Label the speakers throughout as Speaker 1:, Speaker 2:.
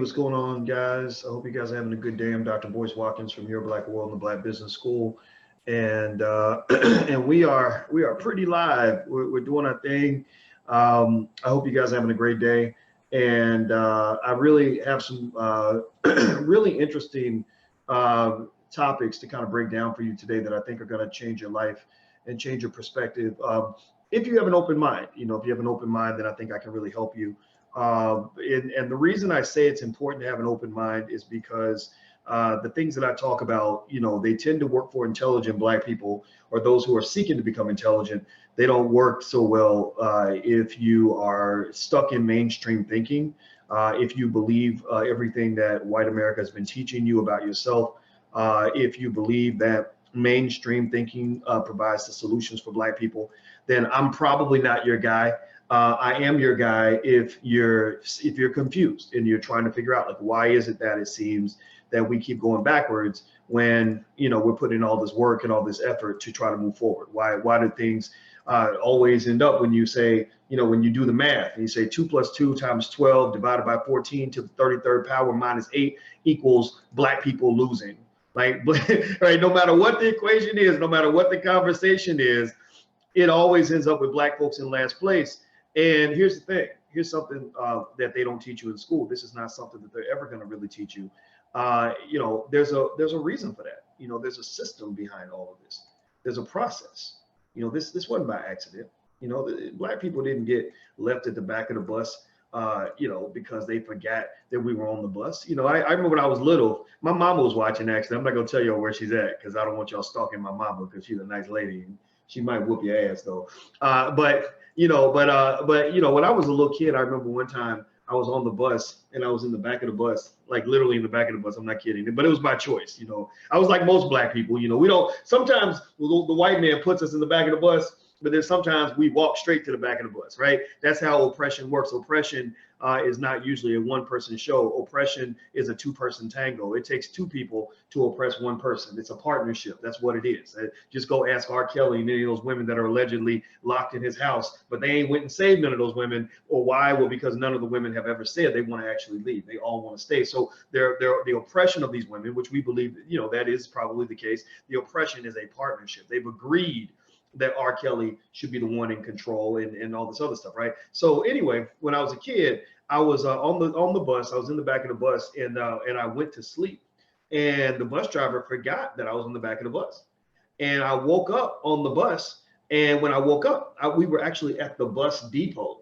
Speaker 1: what's going on, guys? I hope you guys are having a good day. I'm Dr. Boyce Watkins from Your Black World and the Black Business School, and and we are pretty live. We're doing our thing. I hope you guys are having a great day, and I really have some really interesting topics to kind of break down for you today that I think are going to change your life and change your perspective. If you have an open mind, if you have an open mind, then I think I can really help you. And the reason I say it's important to have an open mind is because the things that I talk about, they tend to work for intelligent Black people or those who are seeking to become intelligent. They don't work so well if you are stuck in mainstream thinking, if you believe everything that white America has been teaching you about yourself, if you believe that mainstream thinking provides the solutions for Black people, then I'm probably not your guy. I am your guy if you're confused and you're trying to figure out, like, why is it that it seems that we keep going backwards when we're putting in all this work and all this effort to try to move forward? Why do things always end up when you say, when you do the math and you say 2 + 2 × 12 divided by 14 to the 33rd power minus 8 equals Black people losing? Like, right? No matter what the equation is, no matter what the conversation is, it always ends up with Black folks in last place. And here's the thing. Here's something that they don't teach you in school. This is not something that they're ever going to really teach you. There's a reason for that. There's a system behind all of this. There's a process. This wasn't by accident. Black people didn't get left at the back of the bus, because they forgot that we were on the bus. I remember when I was little, my mama was watching. Actually, I'm not gonna tell y'all where she's at because I don't want y'all stalking my mama because she's a nice lady and she might whoop your ass though. But when I was a little kid, I remember one time I was on the bus and I was in the back of the bus, like literally in the back of the bus. I'm not kidding, but it was by choice. I was like most Black people. We don't. Sometimes the white man puts us in the back of the bus, but then sometimes we walk straight to the back of the bus, right? That's how oppression works. Oppression is not usually a one-person show. Oppression is a two-person tango. It takes two people to oppress one person. It's a partnership. That's what it is. Just go ask R. Kelly and any of those women that are allegedly locked in his house, but they ain't went and saved none of those women. Or why? Well, because none of the women have ever said they want to actually leave. They all want to stay. So the oppression of these women, which we believe, that is probably the case. The oppression is a partnership. They've agreed that R. Kelly should be the one in control and all this other stuff, right? So anyway, when I was a kid, I was on the bus. I was in the back of the bus, and I went to sleep. And the bus driver forgot that I was in the back of the bus. And I woke up on the bus. And when I woke up, we were actually at the bus depot.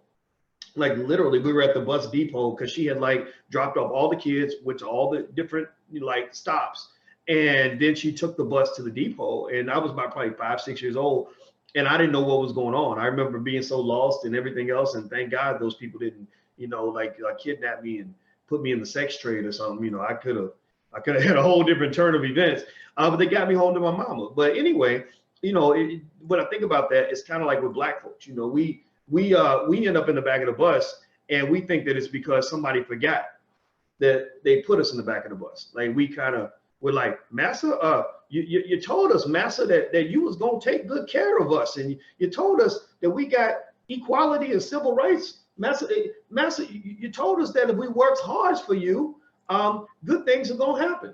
Speaker 1: Like literally, we were at the bus depot because she had like dropped off all the kids, went to all the different like stops. And then she took the bus to the depot, and I was about probably 5, 6 years old, and I didn't know what was going on. I remember being so lost and everything else, and thank God those people didn't, kidnap me and put me in the sex trade or something. I could have had a whole different turn of events, but they got me home to my mama. But anyway, when I think about that, it's kind of like with Black folks. We end up in the back of the bus, and we think that it's because somebody forgot that they put us in the back of the bus. Like we kind of. We're like, Massa, you told us, Massa, that you was going to take good care of us. And you told us that we got equality and civil rights. Massa, you told us that if we worked hard for you, good things are going to happen.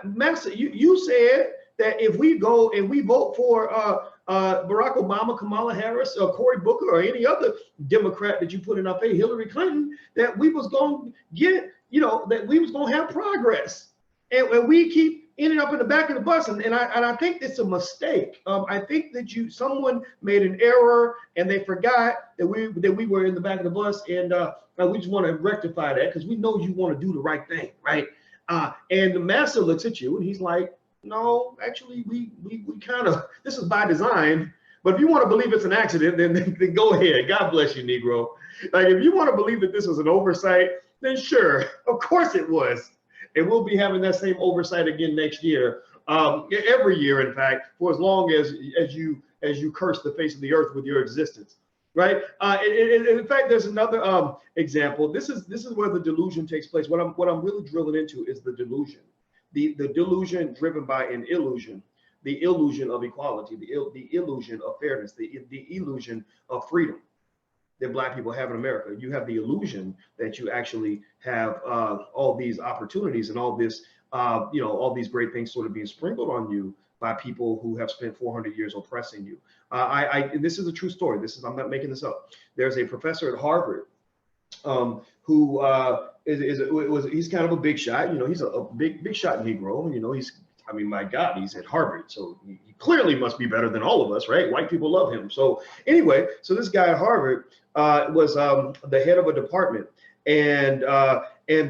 Speaker 1: Massa, you said that if we go and we vote for Barack Obama, Kamala Harris, or Cory Booker, or any other Democrat that you put in our face, Hillary Clinton, that we was going to get, that we was going to have progress. And we keep ending up in the back of the bus, and I think it's a mistake. I think that someone made an error and they forgot that we were in the back of the bus, and we just want to rectify that because we know you want to do the right thing, right? And the master looks at you and he's like, no, actually, we kind of, this is by design. But if you want to believe it's an accident, then go ahead. God bless you, Negro. Like if you want to believe that this was an oversight, then sure, of course it was. And we'll be having that same oversight again next year, every year, in fact, for as long as you curse the face of the earth with your existence, right? And in fact, there's another example. This is where the delusion takes place. What I'm really drilling into is the delusion, the delusion driven by an illusion, the illusion of equality, the illusion of fairness, the illusion of freedom. that Black people have in America. You have the illusion that you actually have all these opportunities and all this, all these great things sort of being sprinkled on you by people who have spent 400 years oppressing you. This is a true story. I'm not making this up. There's a professor at Harvard who he's kind of a big shot. He's a big shot Negro. I mean, my God, he's at Harvard, so he clearly must be better than all of us, right? White people love him. So anyway, so this guy at Harvard was the head of a department, and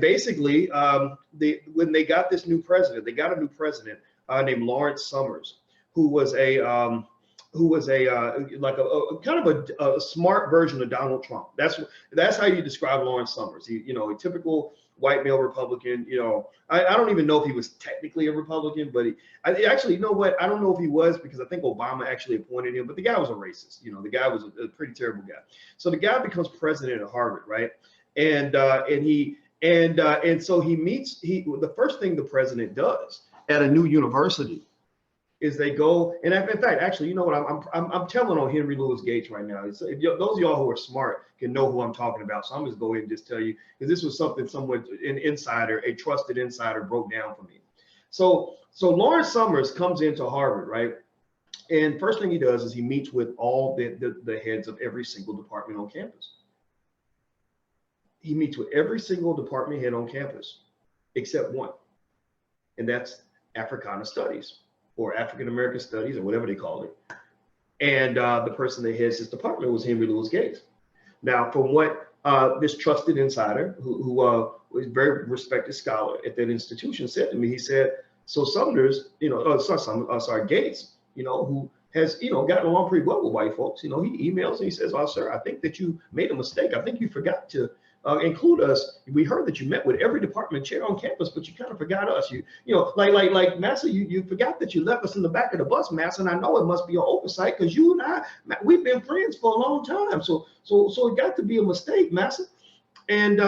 Speaker 1: basically, when they got this new president, they got a new president named Lawrence Summers, who was a like a kind of a smart version of Donald Trump. That's how you describe Lawrence Summers. He, a typical white male Republican. I don't even know if he was technically a Republican, but actually, you know what? I don't know if he was, because I think Obama actually appointed him, but the guy was a racist. The guy was a pretty terrible guy. So the guy becomes president at Harvard, right? And so he meets, the first thing the president does at a new university is they go, and in fact, actually, you know what? I'm telling on Henry Louis Gates right now. Those of y'all who are smart can know who I'm talking about. So I'm just go ahead and just tell you, because this was something a trusted insider broke down for me. So Lawrence Summers comes into Harvard, right? And first thing he does is he meets with all the heads of every single department on campus. He meets with every single department head on campus, except one, and that's Africana Studies, or African American Studies, or whatever they call it. And the person that heads this department was Henry Louis Gates. Now, from what this trusted insider, who was a very respected scholar at that institution, said to me, he said, so Gates, who has, gotten along pretty well with white folks, he emails and he says, oh, sir, I think that you made a mistake. I think you forgot to include us. We heard that you met with every department chair on campus, but you kind of forgot us. Like Massa, you forgot that you left us in the back of the bus, Massa. And I know it must be an oversight, because you and I, we've been friends for a long time. So it got to be a mistake, Massa. And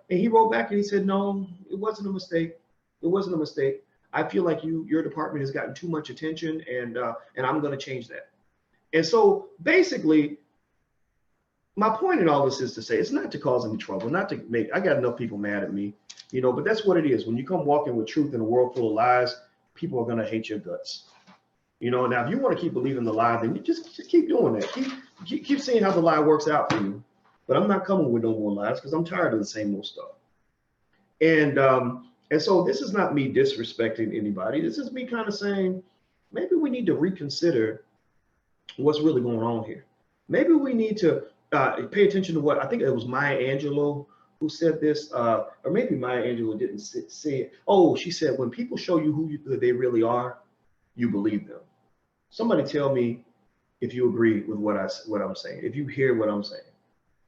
Speaker 1: he wrote back and he said, no, it wasn't a mistake. It wasn't a mistake. I feel like your department has gotten too much attention, and I'm going to change that. And so basically, my point in all this is to say, it's not to cause any trouble, not to make, I got enough people mad at me, but that's what it is. When you come walking with truth in a world full of lies, people are going to hate your guts. Now, if you want to keep believing the lie, then you just keep doing that. Keep seeing how the lie works out for you. But I'm not coming with no more lies, because I'm tired of the same old stuff. And so this is not me disrespecting anybody. This is me kind of saying, maybe we need to reconsider what's really going on here. Maybe we need to pay attention to what, I think it was Maya Angelou who said this, or maybe Maya Angelou didn't say it. Oh, she said, when people show you who they really are, you believe them. Somebody tell me if you agree with what I'm saying, if you hear what I'm saying.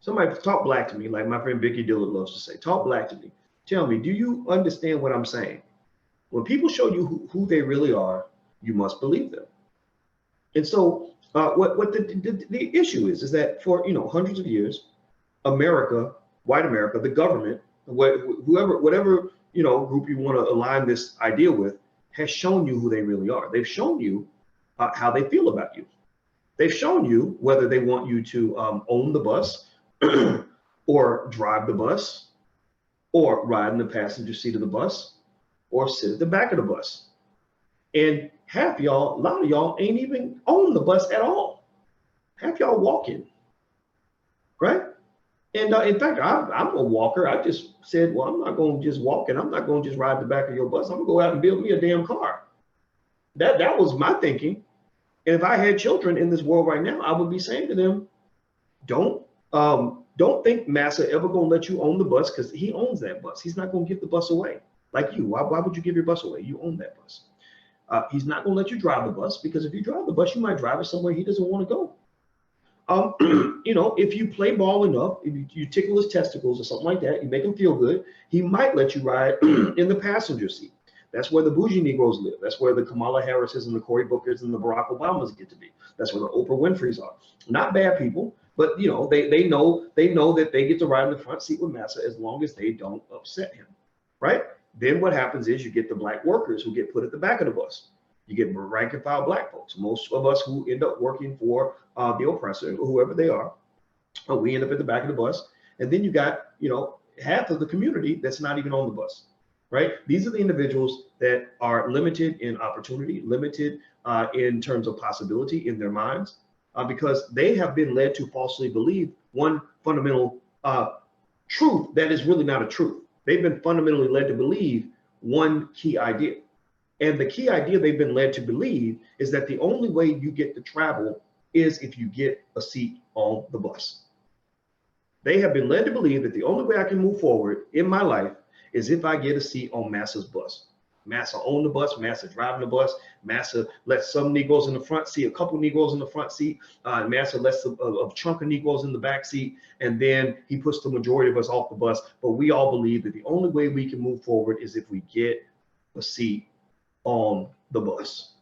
Speaker 1: Somebody talk black to me, like my friend Vicky Dillard loves to say, talk black to me. Tell me, do you understand what I'm saying? When people show you who they really are, you must believe them. And so what the issue is that for hundreds of years, America, white America, the government, whatever group you want to align this idea with, has shown you who they really are. They've shown you how they feel about you. They've shown you whether they want you to own the bus or drive the bus, or ride in the passenger seat of the bus, or sit at the back of the bus. And a lot of y'all ain't even on the bus at all. Half y'all walking, right? And in fact, I'm a walker. I just said, well, I'm not going to just walk, and I'm not going to just ride the back of your bus. I'm going to go out and build me a damn car. That was my thinking. And if I had children in this world right now, I would be saying to them, don't think Massa ever going to let you own the bus, because he owns that bus. He's not going to give the bus away like you. Why would you give your bus away? You own that bus. He's not going to let you drive the bus, because if you drive the bus, you might drive it somewhere he doesn't want to go. If you play ball enough, if you tickle his testicles or something like that, you make him feel good, he might let you ride in the passenger seat. That's where the bougie Negroes live. That's where the Kamala Harrises and the Cory Bookers and the Barack Obamas get to be. That's where the Oprah Winfreys are. Not bad people, but they know that they get to ride in the front seat with Massa as long as they don't upset him, right? Then what happens is you get the black workers who get put at the back of the bus. You get rank and file black folks. Most of us who end up working for the oppressor, whoever they are, Oh, we end up at the back of the bus. And then you got, half of the community that's not even on the bus, right? These are the individuals that are limited in opportunity, limited in terms of possibility in their minds, because they have been led to falsely believe one fundamental truth that is really not a truth. They've been fundamentally led to believe one key idea. And the key idea they've been led to believe is that the only way you get to travel is if you get a seat on the bus. They have been led to believe that the only way I can move forward in my life is if I get a seat on Massa's bus. Massa own the bus, Massa driving the bus, Massa lets some Negroes in the front seat, a couple Negroes in the front seat, Massa lets a chunk of Negroes in the back seat, and then he puts the majority of us off the bus. But we all believe that the only way we can move forward is if we get a seat on the bus.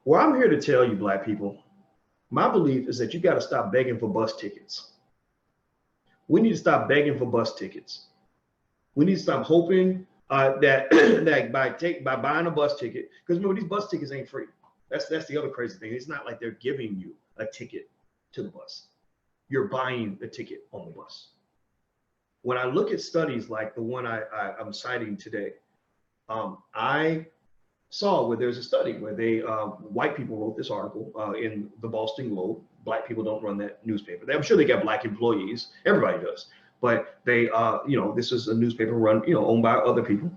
Speaker 1: Well, I'm here to tell you, Black people, my belief is that you got to stop begging for bus tickets. We need to stop begging for bus tickets. We need to stop hoping that by buying a bus ticket, because remember, these bus tickets ain't free. That's the other crazy thing. It's not like they're giving you a ticket to the bus. You're buying the ticket on the bus. When I look at studies like the one I'm citing today, I saw where there's a study where white people wrote this article in the Boston Globe. Black people don't run that newspaper. I'm sure they got Black employees. Everybody does. But they, this is a newspaper run, owned by other people.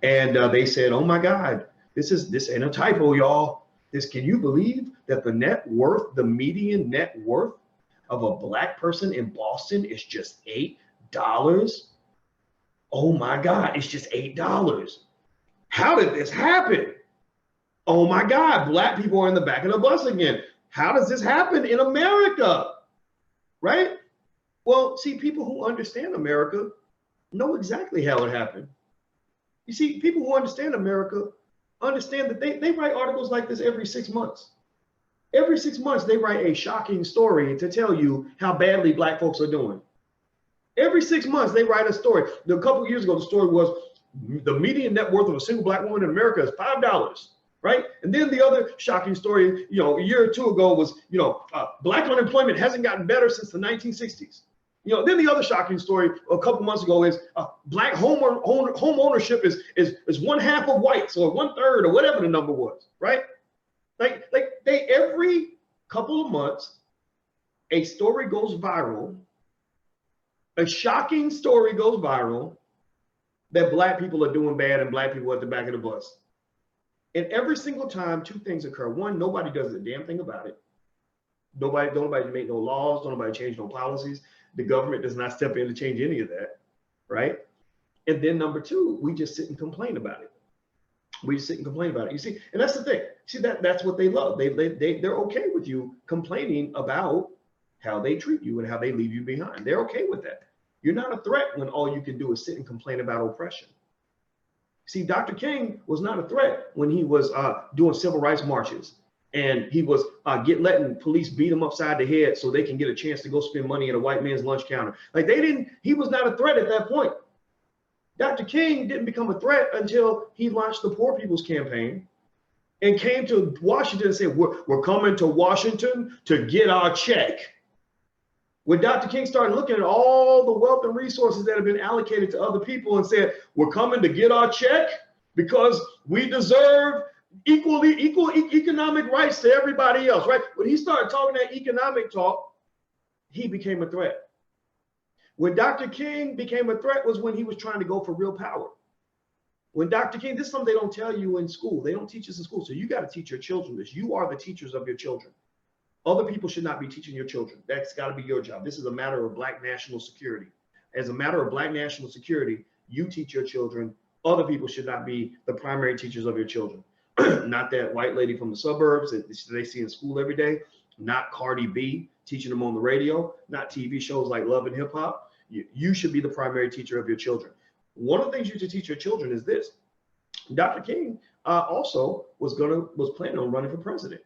Speaker 1: And they said, oh my God, this ain't a typo, y'all. Can you believe that the median net worth of a Black person in Boston is just $8? Oh my God, it's just $8. How did this happen? Oh my God, Black people are in the back of the bus again. How does this happen in America? Right? Well, see, people who understand America know exactly how it happened. You see, people who understand America understand that they write articles like this every 6 months. Every 6 months, they write a shocking story to tell you how badly Black folks are doing. Every 6 months, they write a story. A couple of years ago, the story was the median net worth of a single Black woman in America is $5. Right? And then the other shocking story, a year or two ago was, Black unemployment hasn't gotten better since the 1960s. Then the other shocking story a couple months ago is Black home ownership is 1/2 of whites, or 1/3, or whatever the number was, right? Like they every couple of months, a story goes viral, a shocking story goes viral that Black people are doing bad and Black people are at the back of the bus. And every single time, two things occur. One, nobody does a damn thing about it. Nobody make no laws, nobody change no policies. The government does not step in to change any of that, right? And then number two, we just sit and complain about it. We just sit and complain about it. You see, and that's the thing. See, that's what they love. They're okay with you complaining about how they treat you and how they leave you behind. They're okay with that. You're not a threat when all you can do is sit and complain about oppression. See, Dr. King was not a threat when he was doing civil rights marches, and he was letting police beat him upside the head so they can get a chance to go spend money at a white man's lunch counter. Like he was not a threat at that point. Dr. King didn't become a threat until he launched the Poor People's Campaign and came to Washington and said, we're coming to Washington to get our check. When Dr. King started looking at all the wealth and resources that have been allocated to other people and said, we're coming to get our check because we deserve equal economic rights to everybody else, right? When he started talking that economic talk, he became a threat. When Dr. King became a threat was when he was trying to go for real power. When Dr. King, this is something they don't tell you in school. They don't teach us in school. So you got to teach your children this. You are the teachers of your children. Other people should not be teaching your children. That's got to be your job. This is a matter of Black national security. As a matter of Black national security, you teach your children. Other people should not be the primary teachers of your children. Not that white lady from the suburbs that they see in school every day. Not Cardi B teaching them on the radio. Not TV shows like Love and Hip Hop. You should be the primary teacher of your children. One of the things you should teach your children is this. Dr. King also was planning on running for president.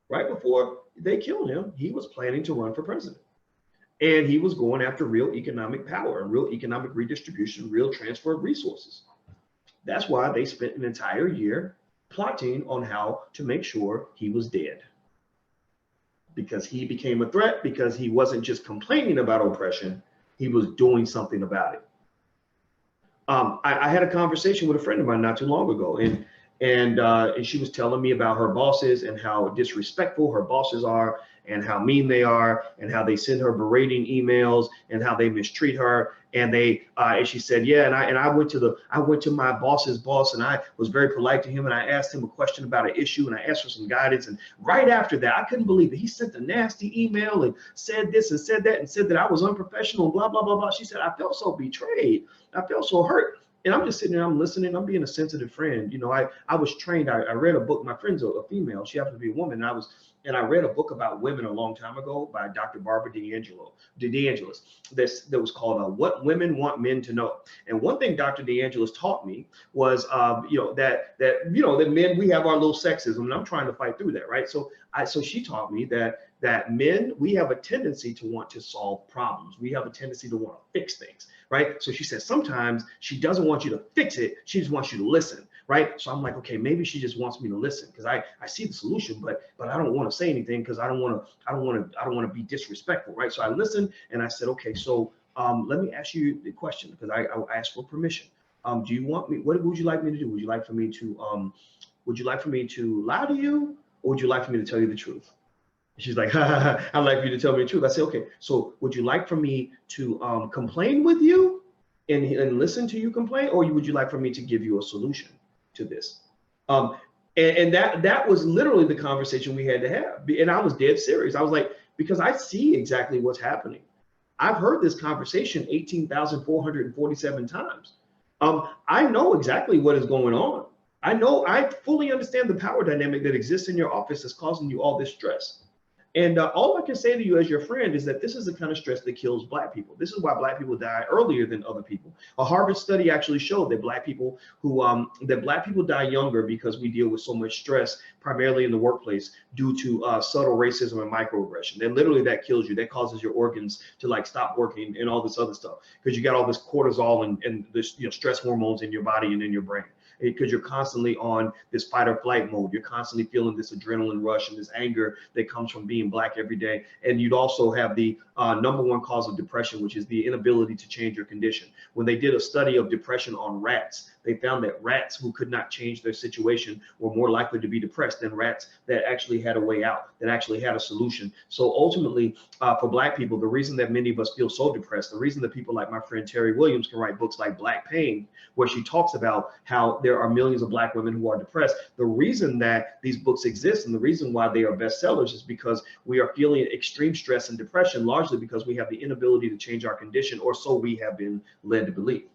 Speaker 1: Right before they killed him, he was planning to run for president. And he was going after real economic power and real economic redistribution, real transfer of resources. That's why they spent an entire year plotting on how to make sure he was dead. because he became a threat, because he wasn't just complaining about oppression, he was doing something about it. I had a conversation with a friend of mine not too long ago, and she was telling me about her bosses and how disrespectful her bosses are, and how mean they are, and how they send her berating emails, and how they mistreat her. And she said, yeah, and I went to my boss's boss, and I was very polite to him, and I asked him a question about an issue, and I asked for some guidance. And right after that, I couldn't believe it. He sent a nasty email and said this and said that, and said that I was unprofessional and blah, blah, blah, blah. She said, I felt so betrayed. I felt so hurt. And I'm just sitting there, I'm listening, I'm being a sensitive friend. You know, I was trained, I read a book, my friend's a female, she happens to be a woman, and I read a book about women a long time ago by Dr. Barbara DeAngelis that was called What Women Want Men to Know. And one thing Dr. DeAngelis taught me was, that men, we have our little sexism, and I'm trying to fight through that, right? So she taught me that men, we have a tendency to want to solve problems. We have a tendency to want to fix things, right? So she said sometimes she doesn't want you to fix it, she just wants you to listen, right? So I'm like, okay, maybe she just wants me to listen, because I see the solution, but I don't want to say anything, because I don't want to be disrespectful, right? So I listened, and I said, okay, so let me ask you the question, because I asked for permission. Do you want me? What would you like me to do? Would you like for me to lie to you, or would you like for me to tell you the truth? She's like, I'd like for you to tell me the truth. I said, okay, so would you like for me to complain with you and listen to you complain, or would you like for me to give you a solution to this? And that was literally the conversation we had to have. And I was dead serious. I was like, because I see exactly what's happening. I've heard this conversation 18,447 times. I know exactly what is going on. I fully understand the power dynamic that exists in your office that's causing you all this stress. And all I can say to you as your friend is that this is the kind of stress that kills Black people. This is why Black people die earlier than other people. A Harvard study actually showed that Black people die younger because we deal with so much stress, primarily in the workplace, due to subtle racism and microaggression. And literally that kills you. That causes your organs to like stop working and all this other stuff, because you got all this cortisol and this stress hormones in your body and in your brain, because you're constantly on this fight or flight mode. You're constantly feeling this adrenaline rush and this anger that comes from being Black every day. And you'd also have the number one cause of depression, which is the inability to change your condition. When they did a study of depression on rats, they found that rats who could not change their situation were more likely to be depressed than rats that actually had a way out, that actually had a solution. So ultimately, for Black people, the reason that many of us feel so depressed, the reason that people like my friend Terry Williams can write books like Black Pain, where she talks about how there are millions of Black women who are depressed, the reason that these books exist and the reason why they are bestsellers is because we are feeling extreme stress and depression, largely because we have the inability to change our condition, or so we have been led to believe.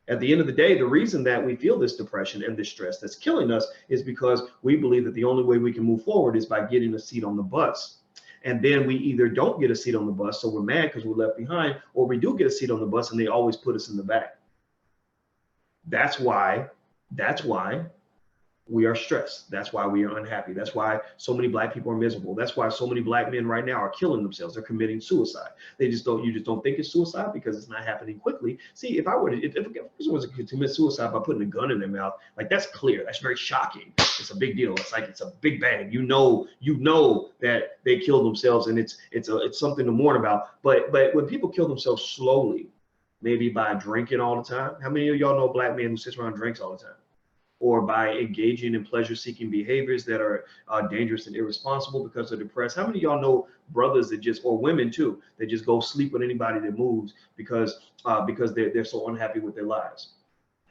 Speaker 1: At the end of the day, the reason that we feel this depression and this stress that's killing us is because we believe that the only way we can move forward is by getting a seat on the bus. And then we either don't get a seat on the bus, so we're mad because we're left behind, or we do get a seat on the bus and they always put us in the back. That's why we are stressed. That's why we are unhappy. That's why so many Black people are miserable. That's why so many Black men right now are killing themselves. They're committing suicide. You just don't think it's suicide because it's not happening quickly. See, if a person was to commit suicide by putting a gun in their mouth, like, that's clear. That's very shocking. It's a big deal. It's like, it's a big bang. You know that they killed themselves, and it's something to mourn about. But when people kill themselves slowly, maybe by drinking all the time. How many of y'all know a Black man who sits around and drinks all the time? Or by engaging in pleasure-seeking behaviors that are dangerous and irresponsible because they're depressed? How many of y'all know brothers that just, or women too, that just go sleep with anybody that moves because they're so unhappy with their lives?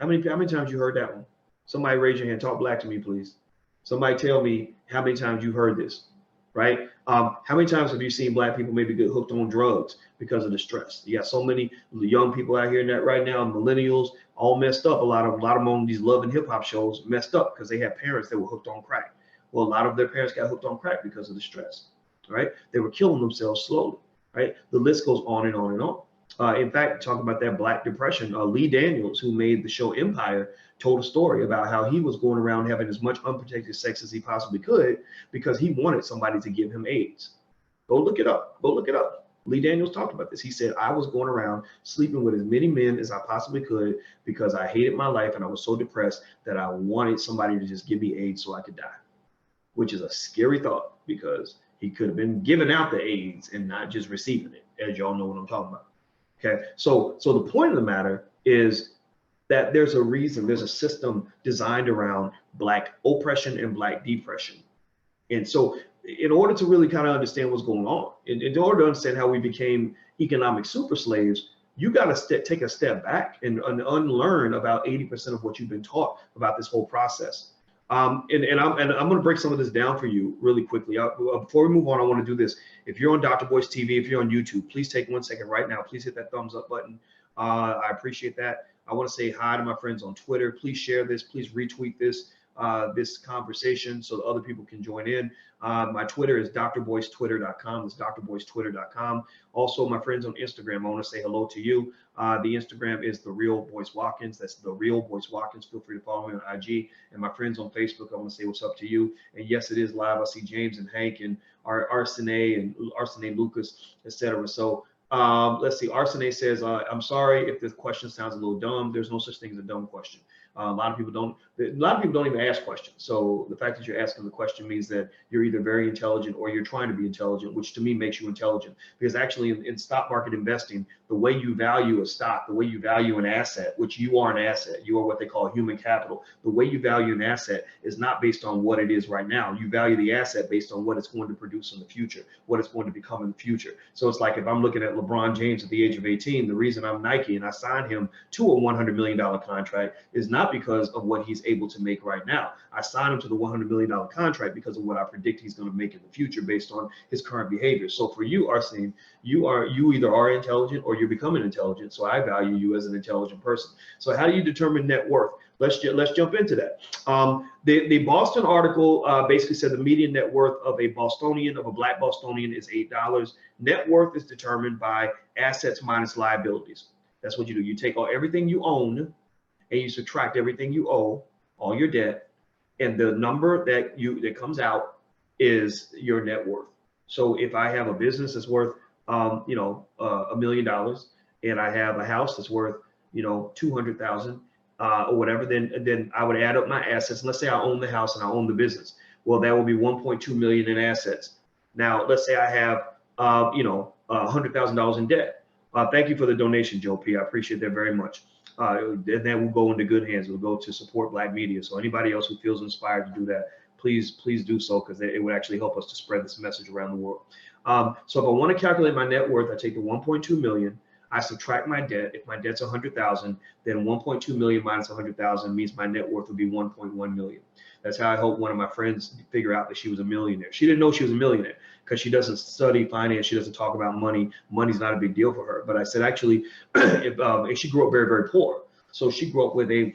Speaker 1: How many times you heard that one? Somebody raise your hand. Talk Black to me, please. Somebody tell me how many times you heard this, right? How many times have you seen Black people maybe get hooked on drugs because of the stress? You got so many young people out here in that right now, millennials, all messed up. A lot of them on these love and hip hop shows messed up because they had parents that were hooked on crack. Well, a lot of their parents got hooked on crack because of the stress, right? They were killing themselves slowly, right? The list goes on and on and on. In fact, talking about that Black depression, Lee Daniels, who made the show Empire, told a story about how he was going around having as much unprotected sex as he possibly could because he wanted somebody to give him AIDS. Go look it up. Lee Daniels talked about this. He said, I was going around sleeping with as many men as I possibly could because I hated my life and I was so depressed that I wanted somebody to just give me AIDS so I could die, which is a scary thought because He could have been giving out the AIDS and not just receiving it, as y'all know what I'm talking about. Okay, so the point of the matter is that there's a reason, there's a system designed around Black oppression and Black depression. And so in order to really kind of understand what's going on, in order to understand how we became economic super slaves, you got to take a step back and unlearn about 80% of what you've been taught about this whole process. And I'm going to break some of this down for you really quickly. Before we move on, I want to do this. If you're on Dr. Boyce TV, if you're on YouTube, please take 1 second right now. Please hit that thumbs up button. I appreciate that. I want to say hi to my friends on Twitter. Please share this. Please retweet this. This conversation so that other people can join in. My Twitter is drboycetwitter.com. It's drboycetwitter.com. Also, my friends on Instagram, I want to say hello to you. The Instagram is The Real Boyce Watkins. That's The Real Boyce Watkins. Feel free to follow me on IG. And my friends on Facebook, I want to say what's up to you. And yes, it is live. I see James and Hank and Arsene Lucas, etc. So let's see. Arsene says, I'm sorry if this question sounds a little dumb. There's no such thing as a dumb question. A lot of people don't even ask questions. So the fact that you're asking the question means that you're either very intelligent or you're trying to be intelligent, which to me makes you intelligent. Because actually in stock market investing, the way you value a stock, the way you value an asset, which you are an asset, you are what they call human capital. The way you value an asset is not based on what it is right now. You value the asset based on what it's going to produce in the future, what it's going to become in the future. So it's like if I'm looking at LeBron James at the age of 18, the reason I'm Nike and I signed him to a $100 million contract is not because of what he's able to make right now. I signed him to the $100 million contract because of what I predict he's going to make in the future based on his current behavior. So for you, Arsene, you either are intelligent or you're becoming intelligent. So I value you as an intelligent person. So how do you determine net worth? Let's jump into that. The Boston article basically said the median net worth of a Bostonian, of a Black Bostonian, is $8. Net worth is determined by assets minus liabilities. That's what you do. You take everything you own and you subtract everything you owe, all your debt, and the number that comes out is your net worth. So if I have a business that's worth $1 million, and I have a house that's worth 200,000 or whatever, then I would add up my assets. Let's say I own the house and I own the business. Well, that will be 1.2 million in assets. Now let's say I have $100,000 in debt. Thank you for the donation, Joe P. I appreciate that very much. And that will go into good hands. It will go to support Black media. So anybody else who feels inspired to do that, please do so, because it would actually help us to spread this message around the world. So if I want to calculate my net worth, I take the 1.2 million, I subtract my debt. If my debt's 100,000, then 1.2 million minus 100,000 means my net worth would be 1.1 million. That's how I helped one of my friends figure out that she was a millionaire. She didn't know she was a millionaire because she doesn't study finance. She doesn't talk about money. Money's not a big deal for her. But I said, actually, and she grew up very, very poor. So she grew up with the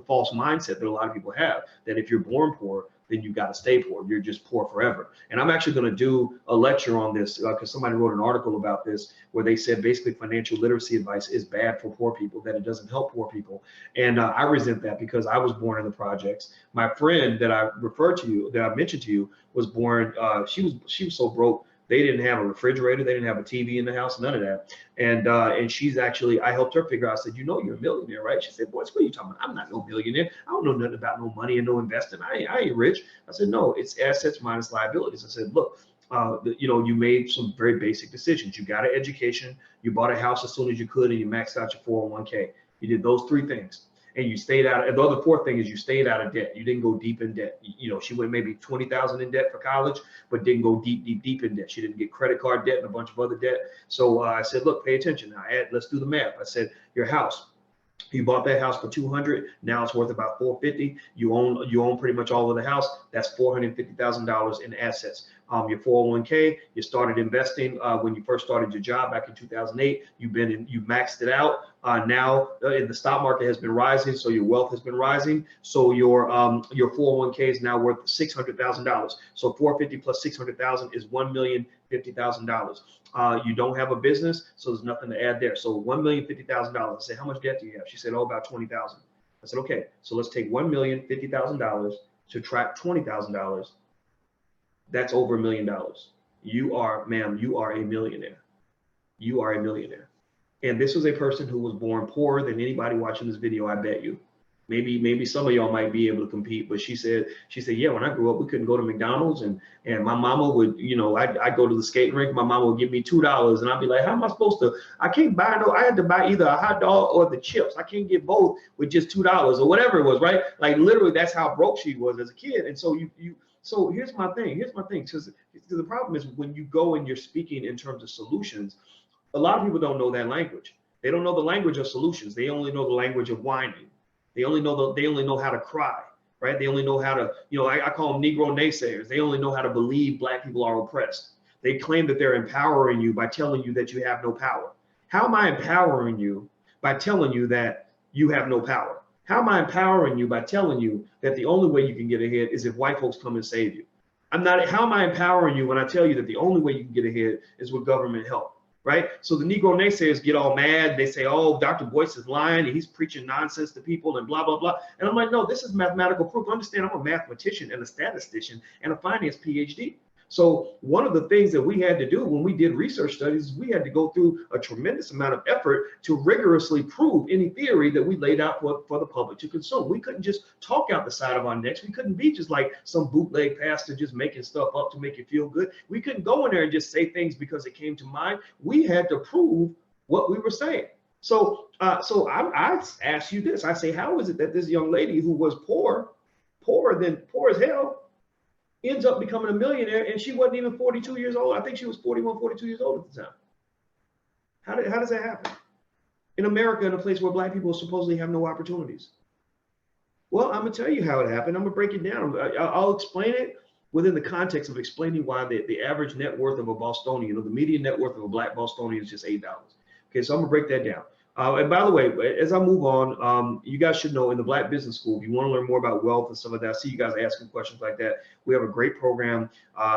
Speaker 1: false mindset that a lot of people have, that if you're born poor, then you got to stay poor. You're just poor forever. And I'm actually going to do a lecture on this because somebody wrote an article about this where they said basically financial literacy advice is bad for poor people, that it doesn't help poor people. And I resent that because I was born in the projects. My friend that I referred to you, that I mentioned to you, was born. She was so broke. They didn't have a refrigerator. They didn't have a TV in the house, none of that. And she's actually, I helped her figure out, I said, you're a millionaire, right? She said, Boyce, what are you talking about? I'm not no millionaire. I don't know nothing about no money and no investing. I ain't rich. I said, no, it's assets minus liabilities. I said, look, you made some very basic decisions. You got an education. You bought a house as soon as you could, and you maxed out your 401k. You did those three things. And you stayed out. And the other fourth thing is you stayed out of debt. You didn't go deep in debt. She went maybe 20,000 in debt for college, but didn't go deep in debt. She didn't get credit card debt and a bunch of other debt. So I said, look, pay attention. Now, let's do the math. I said, your house. You bought that house for 200. Now it's worth about 450. You own pretty much all of the house. That's $450,000 in assets. Your 401k, you started investing when you first started your job back in 2008. You maxed it out. Now the stock market has been rising, so your wealth has been rising. So your 401k is now worth $600,000. So 450 plus 600,000 is $1,050,000. You don't have a business, so there's nothing to add there. So $1,050,000. I said, how much debt do you have? She said, oh, about 20,000. I said, okay, so let's take $1,050,000 subtract $20,000. That's over $1 million. You are, ma'am, you are a millionaire. You are a millionaire. And this was a person who was born poorer than anybody watching this video, I bet you. Maybe some of y'all might be able to compete, but she said, yeah, when I grew up, we couldn't go to McDonald's, and my mama would, I'd go to the skating rink, my mama would give me $2, and I'd be like, how am I supposed to, I can't buy no, I had to buy either a hot dog or the chips. I can't get both with just $2 or whatever it was, right? Like literally that's how broke she was as a kid. And so so here's my thing, because the problem is when you go and you're speaking in terms of solutions, a lot of people don't know that language. They don't know the language of solutions. They only know the language of whining. They only know how to cry, right? They only know how to, I call them Negro naysayers. They only know how to believe Black people are oppressed. They claim that they're empowering you by telling you that you have no power. How am I empowering you by telling you that you have no power? How am I empowering you by telling you that the only way you can get ahead is if white folks come and save you? How am I empowering you when I tell you that the only way you can get ahead is with government help? Right? So the Negro naysayers get all mad. They say, oh, Dr. Boyce is lying and he's preaching nonsense to people and blah, blah, blah. And I'm like, no, this is mathematical proof. Understand, I'm a mathematician and a statistician and a finance PhD. So one of the things that we had to do when we did research studies, we had to go through a tremendous amount of effort to rigorously prove any theory that we laid out for the public to consume. We couldn't just talk out the side of our necks. We couldn't be just like some bootleg pastor just making stuff up to make you feel good. We couldn't go in there and just say things because it came to mind. We had to prove what we were saying. So I ask you this. I say, how is it that this young lady who was poor as hell, ends up becoming a millionaire, and she wasn't even 42 years old? I think she was 41, 42 years old at the time. How does that happen? In America, in a place where Black people supposedly have no opportunities. Well, I'm gonna tell you how it happened. I'm gonna break it down. I'll explain it within the context of explaining why the average net worth of a Bostonian, or the median net worth of a Black Bostonian, is just $8. Okay, so I'm gonna break that down. And by the way, as I move on, you guys should know in the Black Business School, if you want to learn more about wealth and some of that, I see you guys asking questions like that. We have a great program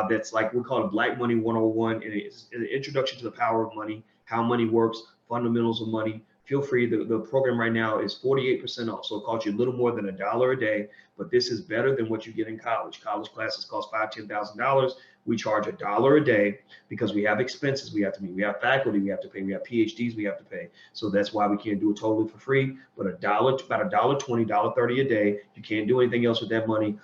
Speaker 1: that's like, we call it Black Money 101, and it's an introduction to the power of money, how money works, fundamentals of money. Feel free, the program right now is 48% off. So it costs you a little more than $1 a day, but this is better than what you get in college. College classes cost $5,000, $10,000. We charge $1 a day because we have expenses we have to meet. We have faculty we have to pay. We have PhDs we have to pay. So that's why we can't do it totally for free. But about $1.20, $1.30 a day. You can't do anything else with that money.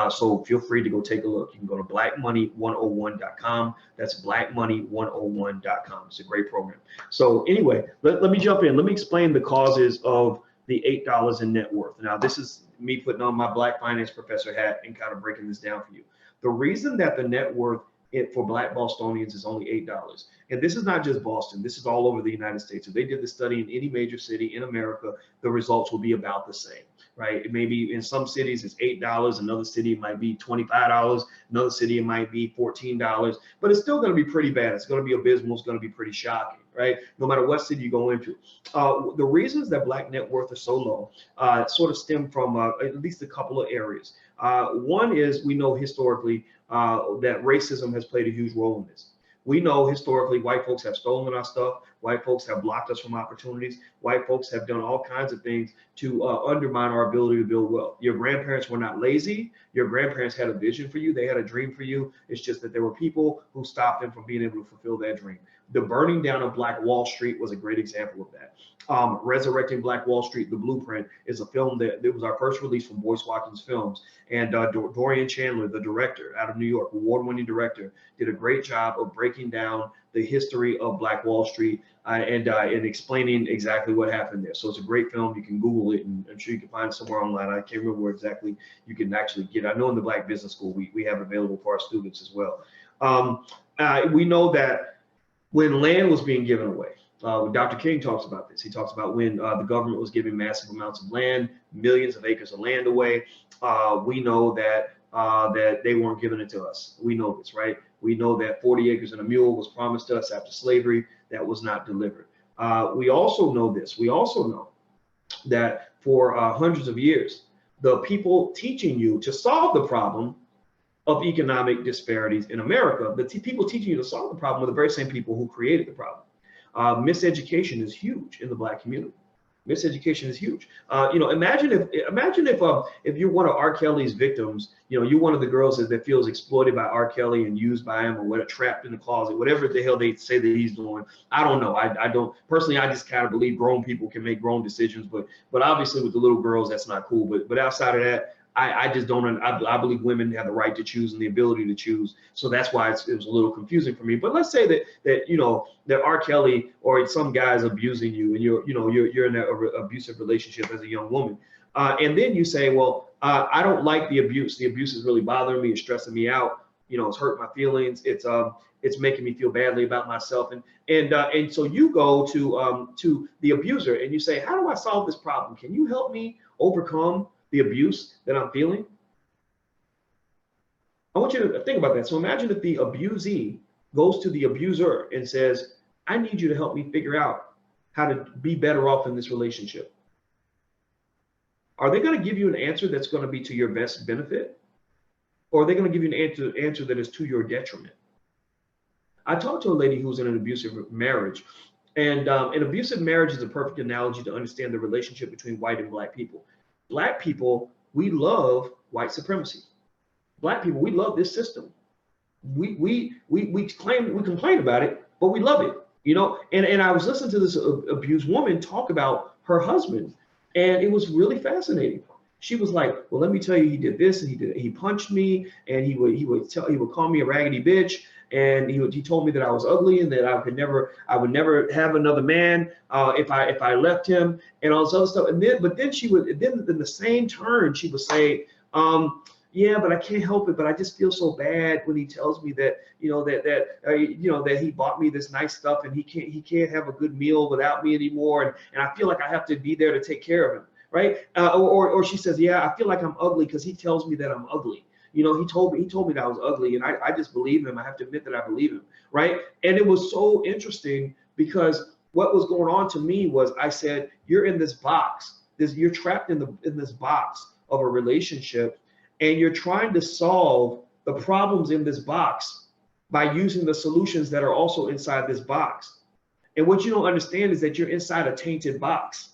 Speaker 1: So feel free to go take a look. You can go to blackmoney101.com. That's blackmoney101.com. It's a great program. So anyway, let me jump in. Let me explain the causes of the $8 in net worth. Now, this is me putting on my Black finance professor hat and kind of breaking this down for you. The reason that the net worth for Black Bostonians is only $8, and this is not just Boston, this is all over the United States. If they did the study in any major city in America, the results will be about the same, right? It may be in some cities it's $8, another city it might be $25, another city it might be $14, but it's still going to be pretty bad. It's going to be abysmal. It's going to be pretty shocking, right? No matter what city you go into. The reasons that Black net worth is so low sort of stem from at least a couple of areas. One is, we know historically that racism has played a huge role in this. We know historically white folks have stolen our stuff. White folks have blocked us from opportunities. White folks have done all kinds of things to undermine our ability to build wealth. Your grandparents were not lazy. Your grandparents had a vision for you. They had a dream for you. It's just that there were people who stopped them from being able to fulfill that dream. The burning down of Black Wall Street was a great example of that. Resurrecting Black Wall Street, The Blueprint, is a film that it was our first release from Boyce Watkins Films. And Dorian Chandler, the director out of New York, award-winning director, did a great job of breaking down the history of Black Wall Street and explaining exactly what happened there. So it's a great film. You can Google it, and I'm sure you can find it somewhere online. I can't remember where exactly you can actually get it. I know in the Black Business School, we have it available for our students as well. We know that when land was being given away, Dr. King talks about this. He talks about when the government was giving massive amounts of land, millions of acres of land away. We know that they weren't giving it to us. We know this, right? We know that 40 acres and a mule was promised to us after slavery. That was not delivered. We also know this. We also know that for hundreds of years, the people teaching you to solve the problem of economic disparities in America, the people teaching you to solve the problem were the very same people who created the problem. Miseducation is huge in the Black community. Miseducation is huge. You know, imagine if you're one of R. Kelly's victims, you know, you're one of the girls that feels exploited by R. Kelly and used by him, or what, trapped in the closet, whatever the hell they say that he's doing. I don't know. I don't personally. I just kind of believe grown people can make grown decisions, but obviously with the little girls, that's not cool. But outside of that, I just don't. I believe women have the right to choose and the ability to choose. So that's why it was a little confusing for me. But let's say that you know that R. Kelly or some guy's abusing you, and you're in an abusive relationship as a young woman, and then you say, well, I don't like the abuse. The abuse is really bothering me. It's stressing me out. You know, it's hurting my feelings. It's making me feel badly about myself. And so you go to the abuser and you say, how do I solve this problem? Can you help me overcome the abuse that I'm feeling? I want you to think about that. So imagine if the abusee goes to the abuser and says, I need you to help me figure out how to be better off in this relationship. Are they going to give you an answer that's going to be to your best benefit? Or are they going to give you an answer that is to your detriment? I talked to a lady who was in an abusive marriage, and an abusive marriage is a perfect analogy to understand the relationship between white and black people. Black people, we love white supremacy. Black people, we love this system. We complain about it, but we love it, you know. And I was listening to this abused woman talk about her husband, and it was really fascinating. She was like, well, let me tell you, he did this, and he punched me, and he would call me a raggedy bitch, and he told me that I was ugly and that I would never have another man if I left him, and all this other stuff. And then she would then in the same turn she would say, yeah, but I can't help it, but I just feel so bad when he tells me that that he bought me this nice stuff and he can't have a good meal without me anymore, and I feel like I have to be there to take care of him. Right? Or she says, yeah, I feel like I'm ugly because he tells me that I'm ugly. You know, he told me that I was ugly, and I just believe him. I have to admit that I believe him, right? And it was so interesting because what was going on to me was I said, you're in this box. You're trapped in this box of a relationship, and you're trying to solve the problems in this box by using the solutions that are also inside this box. And what you don't understand is that you're inside a tainted box.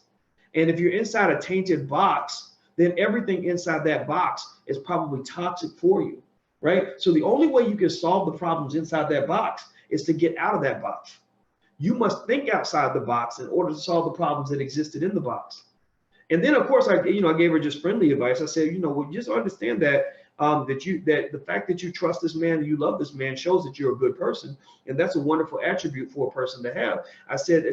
Speaker 1: And if you're inside a tainted box, then everything inside that box is probably toxic for you, right? So the only way you can solve the problems inside that box is to get out of that box. You must think outside the box in order to solve the problems that existed in the box. And then, of course, I gave her just friendly advice. I said, well, just understand that that the fact that you trust this man and you love this man shows that you're a good person, and that's a wonderful attribute for a person to have. I said,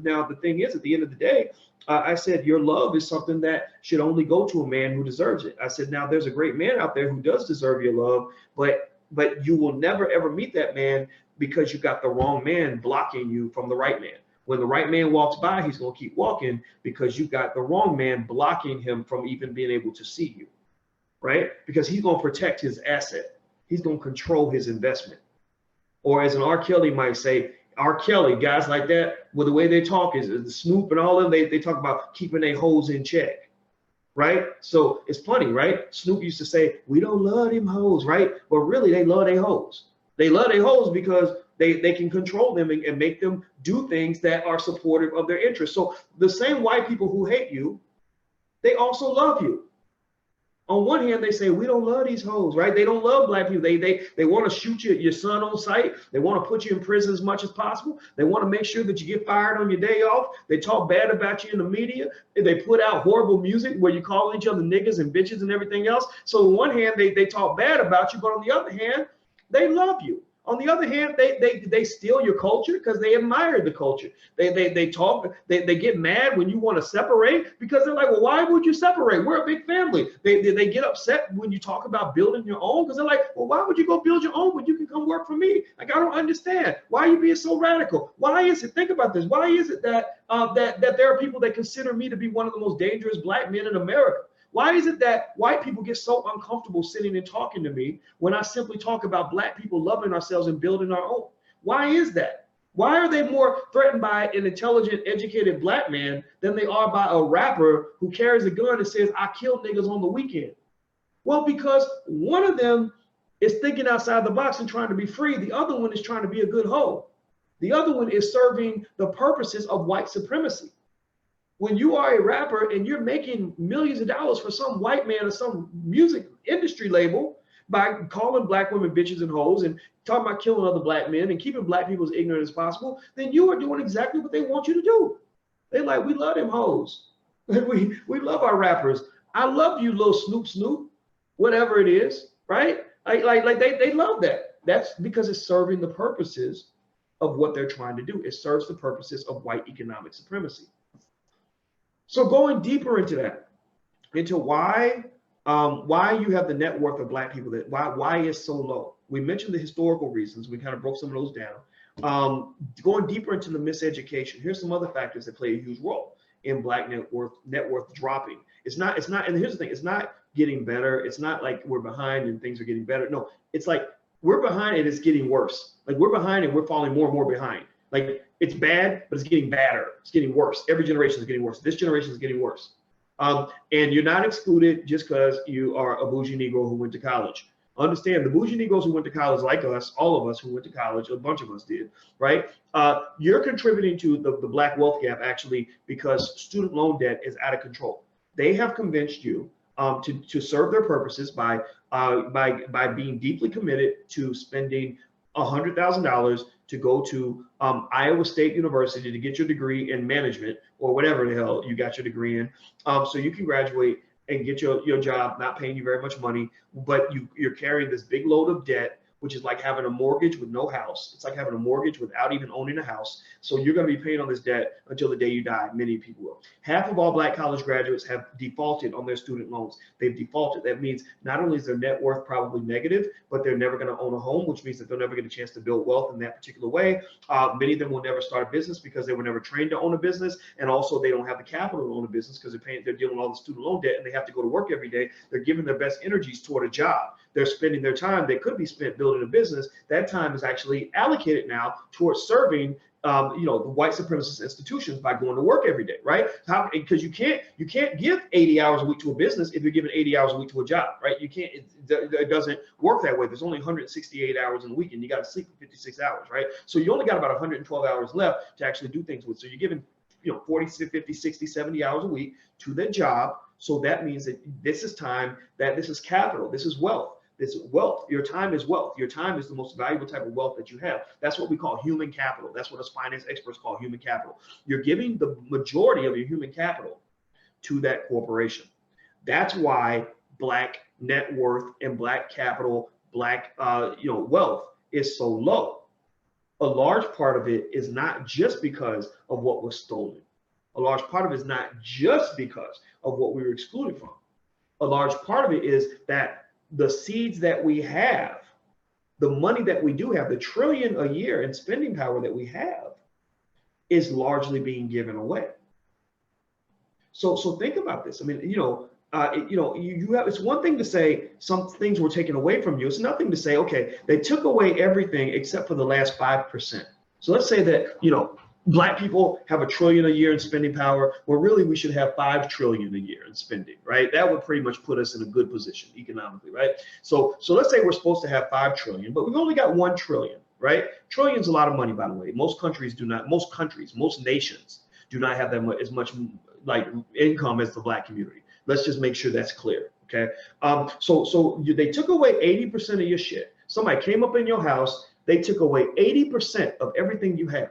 Speaker 1: now the thing is, at the end of the day, I said, your love is something that should only go to a man who deserves it. I said, now there's a great man out there who does deserve your love, but you will never ever meet that man because you got the wrong man blocking you from the right man. When the right man walks by, he's going to keep walking because you got the wrong man blocking him from even being able to see you, right? Because he's going to protect his asset. He's going to control his investment. Or as an R. Kelly might say, R. Kelly, guys like that, with the way they talk is the Snoop and all of them, they talk about keeping their hoes in check, right? So it's funny, right? Snoop used to say, we don't love them hoes, right? But really, they love their hoes. They love their hoes because they can control them and make them do things that are supportive of their interests. So the same white people who hate you, they also love you. On one hand, they say, we don't love these hoes, right? They don't love black people. They want to shoot your son on sight. They want to put you in prison as much as possible. They want to make sure that you get fired on your day off. They talk bad about you in the media. They put out horrible music where you call each other niggas and bitches and everything else. So on one hand, they talk bad about you, but on the other hand, they love you. On the other hand, they steal your culture because they admire the culture. They get mad when you want to separate because they're like, well, why would you separate? We're a big family. They get upset when you talk about building your own because they're like, well, why would you go build your own when you can come work for me? Like, I don't understand. Why are you being so radical? Why is it? Think about this. Why is it that there are people that consider me to be one of the most dangerous black men in America? Why is it that white people get so uncomfortable sitting and talking to me when I simply talk about black people loving ourselves and building our own? Why is that? Why are they more threatened by an intelligent, educated black man than they are by a rapper who carries a gun and says, I kill niggas on the weekend? Well, because one of them is thinking outside the box and trying to be free. The other one is trying to be a good hoe. The other one is serving the purposes of white supremacy. when you are a rapper and you're making millions of dollars for some white man or some music industry label by calling black women bitches and hoes and talking about killing other black men and keeping black people as ignorant as possible, then you are doing exactly what they want you to do. They like, we love them hoes. We love our rappers. I love you, little Snoop Snoop, whatever it is, right? Like they love that. That's because it's serving the purposes of what they're trying to do. It serves the purposes of white economic supremacy. So going deeper into that, into why you have the net worth of black people, that why it's so low. We mentioned the historical reasons. We kind of broke some of those down. Going deeper into the miseducation, here's some other factors that play a huge role in black net worth dropping. It's not, and here's the thing, it's not getting better. It's not like we're behind and things are getting better. No, it's like we're behind and it's getting worse. Like we're behind and we're falling more and more behind. Like it's bad, but it's getting badder. It's getting worse. Every generation is getting worse. This generation is getting worse. And you're not excluded just because you are a bougie Negro who went to college. Understand, the bougie Negroes who went to college, like us, all of us who went to college, a bunch of us did, right? You're contributing to the black wealth gap actually because student loan debt is out of control. They have convinced you to serve their purposes by being deeply committed to spending $100,000 to go to Iowa State University to get your degree in management or whatever the hell you got your degree in, so you can graduate and get your job, not paying you very much money, but you're carrying this big load of debt, which is like having a mortgage with no house. It's like having a mortgage without even owning a house. So you're going to be paying on this debt until the day you die. Many people will. Half of all black college graduates have defaulted on their student loans. They've defaulted. That means not only is their net worth probably negative, but they're never going to own a home, which means that they'll never get a chance to build wealth in that particular way. Many of them will never start a business because they were never trained to own a business. And also they don't have the capital to own a business because they're dealing with all the student loan debt and they have to go to work every day. They're giving their best energies toward a job. They're spending their time that could be spent building a business. That time is actually allocated now towards serving the white supremacist institutions by going to work every day, right? Because you can't give 80 hours a week to a business if you're giving 80 hours a week to a job, right? You can't. It doesn't work that way. There's only 168 hours in a week, and you got to sleep for 56 hours, right? So you only got about 112 hours left to actually do things with. So you're giving 40, 50, 60, 70 hours a week to the job. So that means that this is time, that this is capital, this is wealth. This wealth, your time is wealth. Your time is the most valuable type of wealth that you have. That's what we call human capital. That's what us finance experts call human capital. You're giving the majority of your human capital to that corporation. That's why black net worth and black capital, black wealth is so low. A large part of it is not just because of what was stolen. A large part of it is not just because of what we were excluded from. A large part of it is that the seeds that we have, the money that we do have, the $1 trillion a year in spending power that we have is largely being given away. So think about this. I mean, you have, it's one thing to say some things were taken away from you. It's nothing to say, okay, they took away everything except for the last 5%. So let's say that, black people have $1 trillion a year in spending power. Well, really, we should have $5 trillion a year in spending, right? That would pretty much put us in a good position economically, right? So let's say we're supposed to have $5 trillion, but we've only got $1 trillion, right? Trillion is a lot of money, by the way. Most nations do not have as much like income as the black community. Let's just make sure that's clear, okay? So they took away 80% of your shit. Somebody came up in your house, they took away 80% of everything you have.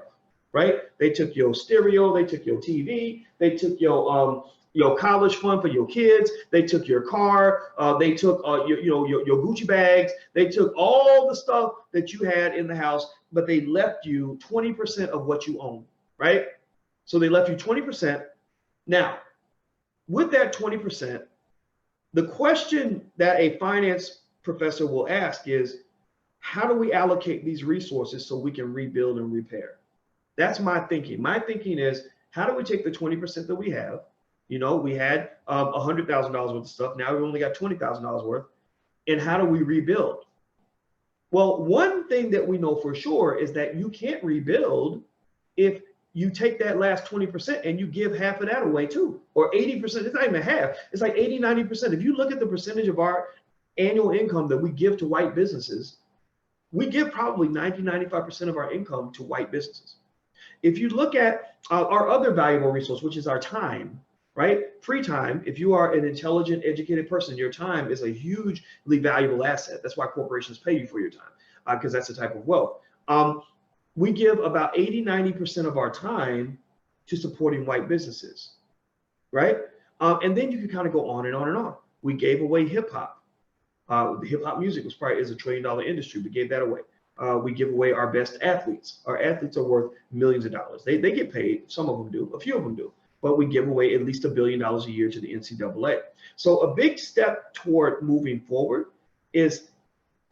Speaker 1: Right? They took your stereo, they took your TV, they took your college fund for your kids, they took your car, they took your Gucci bags, they took all the stuff that you had in the house, but they left you 20% of what you own, right? So they left you 20%. Now, with that 20%, the question that a finance professor will ask is, how do we allocate these resources so we can rebuild and repair? That's my thinking. My thinking is, how do we take the 20% that we have? We had $100,000 worth of stuff. Now we only got $20,000 worth. And how do we rebuild? Well, one thing that we know for sure is that you can't rebuild if you take that last 20% and you give half of that away too, or 80%. It's not even half. It's like 80, 90%. If you look at the percentage of our annual income that we give to white businesses, we give probably 90, 95% of our income to white businesses. If you look at our other valuable resource, which is our time, right? Free time. If you are an intelligent, educated person, your time is a hugely valuable asset. That's why corporations pay you for your time, because that's the type of wealth. We give about 80–90% of our time to supporting white businesses, right? And then you can kind of go on and on and on. We gave away hip hop. The hip hop music is $1 trillion industry. We gave that away. We give away our best athletes. Our athletes are worth millions of dollars. They get paid. Some of them do. A few of them do. But we give away at least $1 billion a year to the NCAA. So a big step toward moving forward is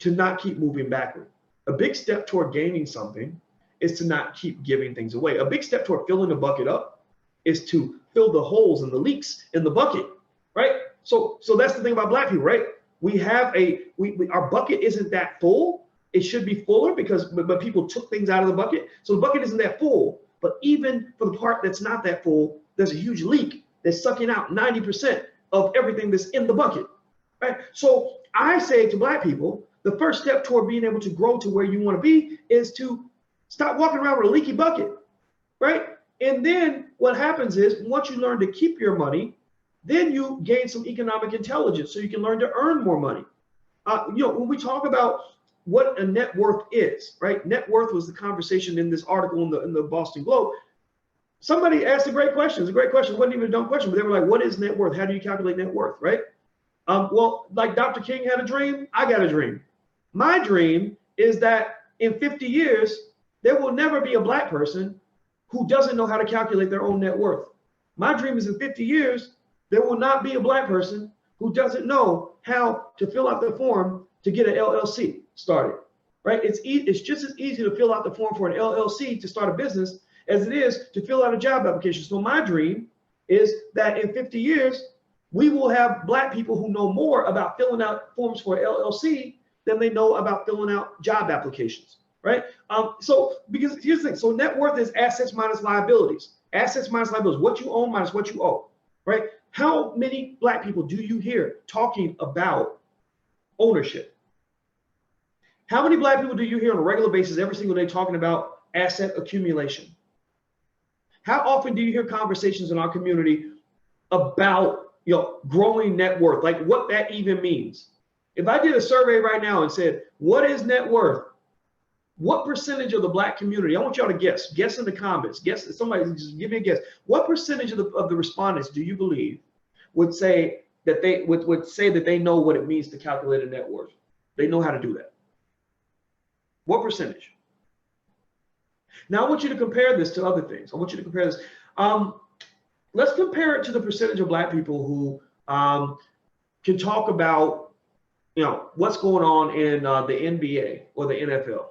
Speaker 1: to not keep moving backward. A big step toward gaining something is to not keep giving things away. A big step toward filling the bucket up is to fill the holes and the leaks in the bucket, right? So that's the thing about Black people, right? We have our bucket isn't that full. It should be fuller but people took things out of the bucket. So the bucket isn't that full. But even for the part that's not that full, there's a huge leak that's sucking out 90% of everything that's in the bucket, right? So I say to Black people, the first step toward being able to grow to where you want to be is to stop walking around with a leaky bucket, right? And then what happens is once you learn to keep your money, then you gain some economic intelligence so you can learn to earn more money. When we talk about what a net worth is, right? Net worth was the conversation in this article in the Boston Globe. Somebody asked a great question. It's a great question. It wasn't even a dumb question, but they were like, what is net worth? How do you calculate net worth, right? Well, like Dr. King had a dream, I got a dream. My dream is that in 50 years, there will never be a Black person who doesn't know how to calculate their own net worth. My dream is in 50 years, there will not be a Black person who doesn't know how to fill out the form to get an LLC started, right? It's just as easy to fill out the form for an LLC to start a business as it is to fill out a job application. So my dream is that in 50 years, we will have Black people who know more about filling out forms for an LLC than they know about filling out job applications, right? Because here's the thing. So net worth is assets minus liabilities. Assets minus liabilities, what you own minus what you owe, right? How many Black people do you hear talking about ownership? How many Black people do you hear on a regular basis every single day talking about asset accumulation? How often do you hear conversations in our community about growing net worth, like what that even means? If I did a survey right now and said, what is net worth? What percentage of the Black community, I want y'all to guess in the comments, somebody just give me a guess. What percentage of the respondents do you believe would say that they know what it means to calculate a net worth? They know how to do that. What percentage? Now I want you to compare this to other things. I want you to compare this. Let's compare it to the percentage of Black people who can talk about, what's going on in the NBA or the NFL.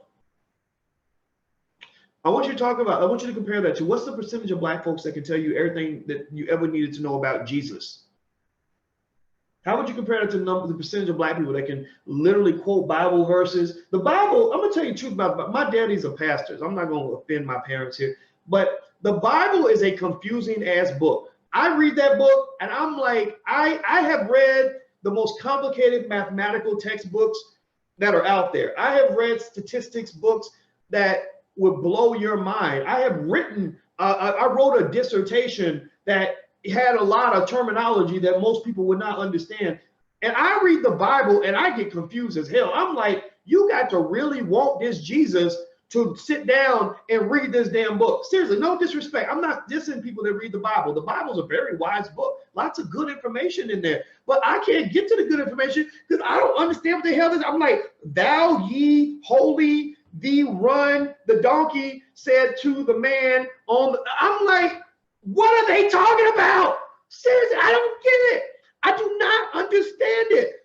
Speaker 1: I want you to compare that to what's the percentage of Black folks that can tell you everything that you ever needed to know about Jesus. How would you compare that to the percentage of Black people that can literally quote Bible verses? The Bible, I'm going to tell you the truth about my daddy's a pastor. So I'm not going to offend my parents here, but the Bible is a confusing ass book. I read that book and I'm like, I have read the most complicated mathematical textbooks that are out there. I have read statistics books that would blow your mind. I have written, I wrote a dissertation that had a lot of terminology that most people would not understand. And I read the Bible and I get confused as hell. I'm like, you got to really want this Jesus to sit down and read this damn book. Seriously, no disrespect. I'm not dissing people that read the Bible. The Bible's a very wise book. Lots of good information in there. But I can't get to the good information because I don't understand what the hell this. I'm like, thou ye holy, thee run, the donkey said to the man on the, I'm like, what are they talking about? Seriously, I don't get it. I do not understand it.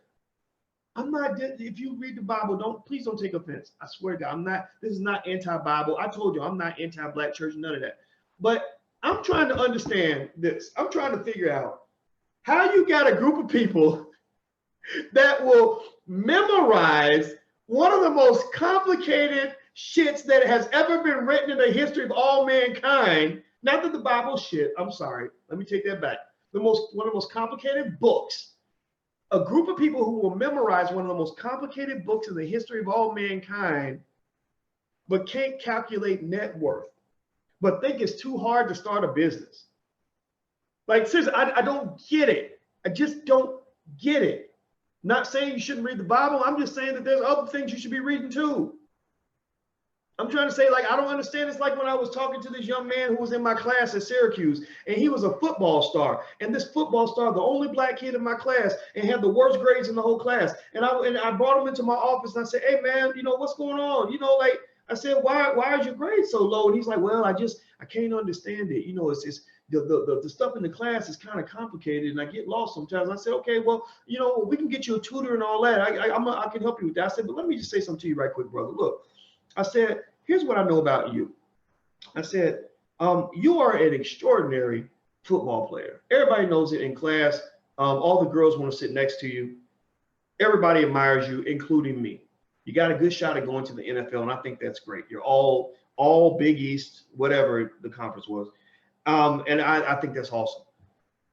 Speaker 1: I'm not, if you read the Bible, please don't take offense. I swear to God, this is not anti-Bible. I told you, I'm not anti-Black church, none of that. But I'm trying to understand this. I'm trying to figure out how you got a group of people that will memorize one of the most complicated shits that has ever been written in the history of all mankind. Not that the Bible shit, I'm sorry. Let me take that back. One of the most complicated books. A group of people who will memorize one of the most complicated books in the history of all mankind, but can't calculate net worth. but think it's too hard to start a business. Like, seriously, I don't get it. I just don't get it. Not saying you shouldn't read the Bible. I'm just saying that there's other things you should be reading too. I'm trying to say, like, I don't understand. It's like when I was talking to this young man who was in my class at Syracuse, and he was a football star. And this football star, the only black kid in my class, and had the worst grades in the whole class. And I brought him into my office, and I said, hey, man, you know, what's going on? You know, like, I said, why is your grade so low? And he's like, well, I can't understand it. You know, it's the stuff in the class is kind of complicated, and I get lost sometimes. I said, okay, well, you know, we can get you a tutor and all that. I can help you with that. I said, but let me just say something to you right quick, brother. Look. I said, here's what I know about you. I said, you are an extraordinary football player. Everybody knows it in class. All the girls want to sit next to you. Everybody admires you, including me. You got a good shot at going to the NFL, and I think that's great. You're all Big East, whatever the conference was. And I think that's awesome.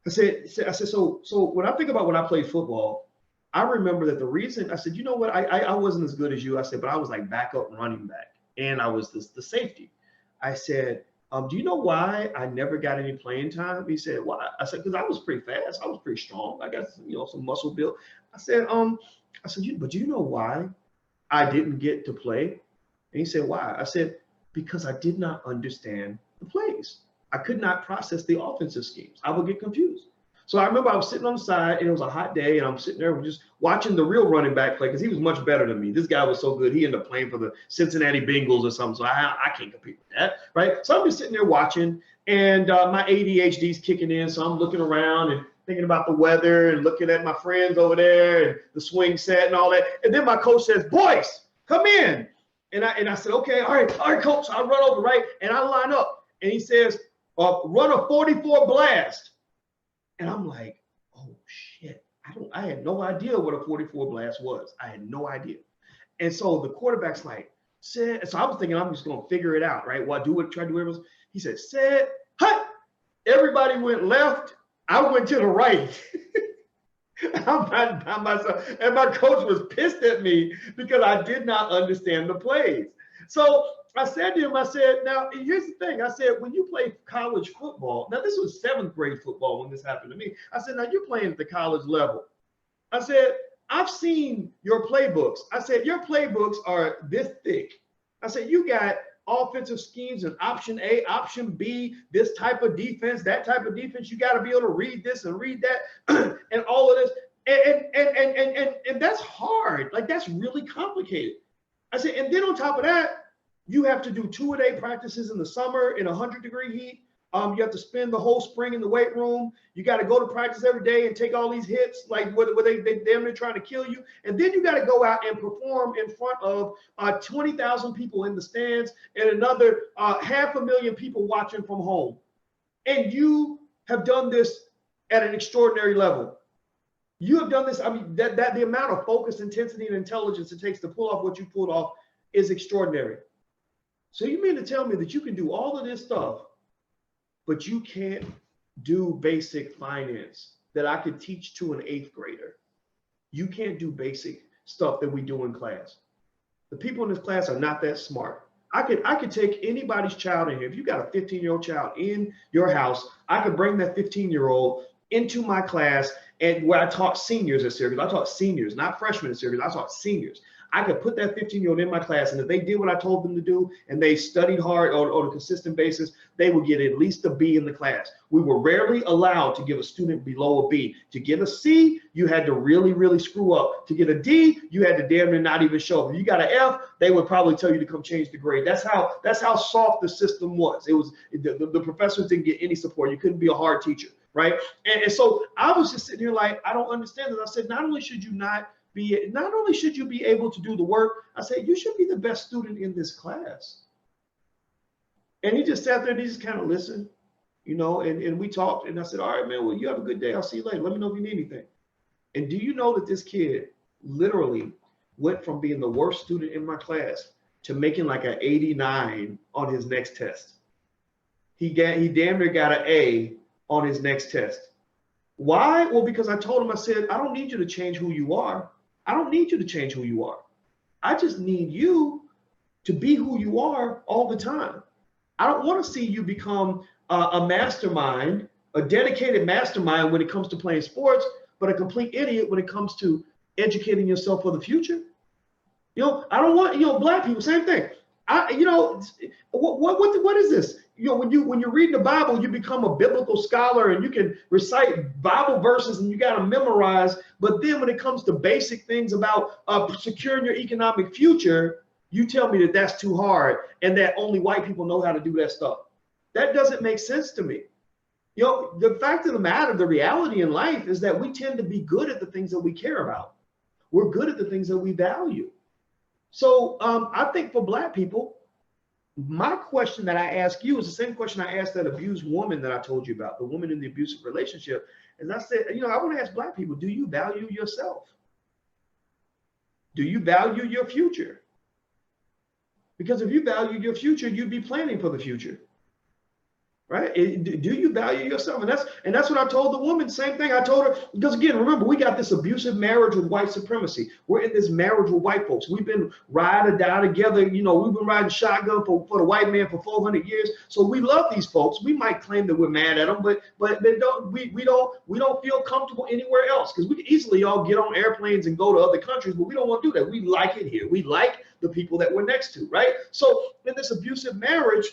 Speaker 1: I said, so when I think about when I played football, I remember that the reason, I said, you know what, I wasn't as good as you. I said, but I was like backup running back, and I was the safety. I said, do you know why I never got any playing time? He said, why? I said, because I was pretty fast. I was pretty strong. I got some muscle build. I said, but do you know why I didn't get to play? And he said, why? I said, because I did not understand the plays. I could not process the offensive schemes. I would get confused. So I remember I was sitting on the side, and it was a hot day, and I'm sitting there just watching the real running back play because he was much better than me. This guy was so good. He ended up playing for the Cincinnati Bengals or something, so I can't compete with that, right? So I'm just sitting there watching, and my ADHD is kicking in, so I'm looking around and thinking about the weather and looking at my friends over there and the swing set and all that. And then my coach says, Boyce, come in. And I said, okay, all right, coach. So I run over, right? And I line up, and he says, run a 44 blast. And I'm like, oh shit, I had no idea what a 44 blast was. I had no idea. And so the quarterback's like, so I was thinking I'm just gonna figure it out, right? Well, try to do whatever. He said, hut. Everybody went left. I went to the right. I'm by myself. And my coach was pissed at me because I did not understand the plays. So I said to him, I said, now, here's the thing. I said, when you play college football, now this was 7th grade football when this happened to me. I said, now you're playing at the college level. I said, I've seen your playbooks. I said, your playbooks are this thick. I said, you got offensive schemes and option A, option B, this type of defense, that type of defense. You got to be able to read this and read that and all of this. And that's hard. Like, that's really complicated. I said, and then on top of that, you have to do 2-a-day practices in the summer in 100-degree heat. You have to spend the whole spring in the weight room. You got to go to practice every day and take all these hits, like where they damn near trying to kill you. And then you got to go out and perform in front of 20,000 people in the stands and another 500,000 people watching from home. And you have done this at an extraordinary level. You have done this. I mean, that the amount of focus, intensity, and intelligence it takes to pull off what you pulled off is extraordinary. So you mean to tell me that you can do all of this stuff, but you can't do basic finance that I could teach to an 8th grader? You can't do basic stuff that we do in class. The people in this class are not that smart. I could take anybody's child in here. If you got a 15-year-old child in your house, I could bring that 15-year-old into my class, and where I taught seniors at Syracuse. I taught seniors, not freshmen at Syracuse. I taught seniors. I could put that 15-year-old in my class, and if they did what I told them to do and they studied hard on a consistent basis, they would get at least a B in the class. We were rarely allowed to give a student below a B. To get a C, you had to really, really screw up. To get a D, you had to damn near not even show up. If you got an F, they would probably tell you to come change the grade. That's how soft the system was. It was the professors didn't get any support. You couldn't be a hard teacher, right? And so I was just sitting here like, I don't understand this. I said, not only should you be able to do the work, I said, you should be the best student in this class. And he just sat there and he just kind of listened, and we talked, and I said, all right, man, well, you have a good day. I'll see you later. Let me know if you need anything. And do you know that this kid literally went from being the worst student in my class to making like an 89 on his next test? He damn near got an A on his next test. Why? Well, because I told him, I said, I don't need you to change who you are. I don't need you to change who you are. I just need you to be who you are all the time. I don't want to see you become a mastermind, a dedicated mastermind when it comes to playing sports, but a complete idiot when it comes to educating yourself for the future. I don't want, black people, same thing. What is this? When you're reading the Bible, you become a biblical scholar and you can recite Bible verses and you got to memorize. But then when it comes to basic things about securing your economic future, you tell me that that's too hard and that only white people know how to do that stuff. That doesn't make sense to me. The fact of the matter, the reality in life is that we tend to be good at the things that we care about. We're good at the things that we value. So I think for black people, my question that I ask you is the same question I asked that abused woman that I told you about, the woman in the abusive relationship. And I said, I want to ask black people, do you value yourself? Do you value your future? Because if you value your future, you'd be planning for the future. Right? Do you value yourself? And that's what I told the woman. Same thing I told her. Because again, remember, we got this abusive marriage with white supremacy. We're in this marriage with white folks. We've been ride or die together. We've been riding shotgun for the white man for 400 years. So we love these folks. We might claim that we're mad at them, but we don't feel comfortable anywhere else, because we can easily all get on airplanes and go to other countries, but we don't want to do that. We like it here. We like the people that we're next to, right? So in this abusive marriage,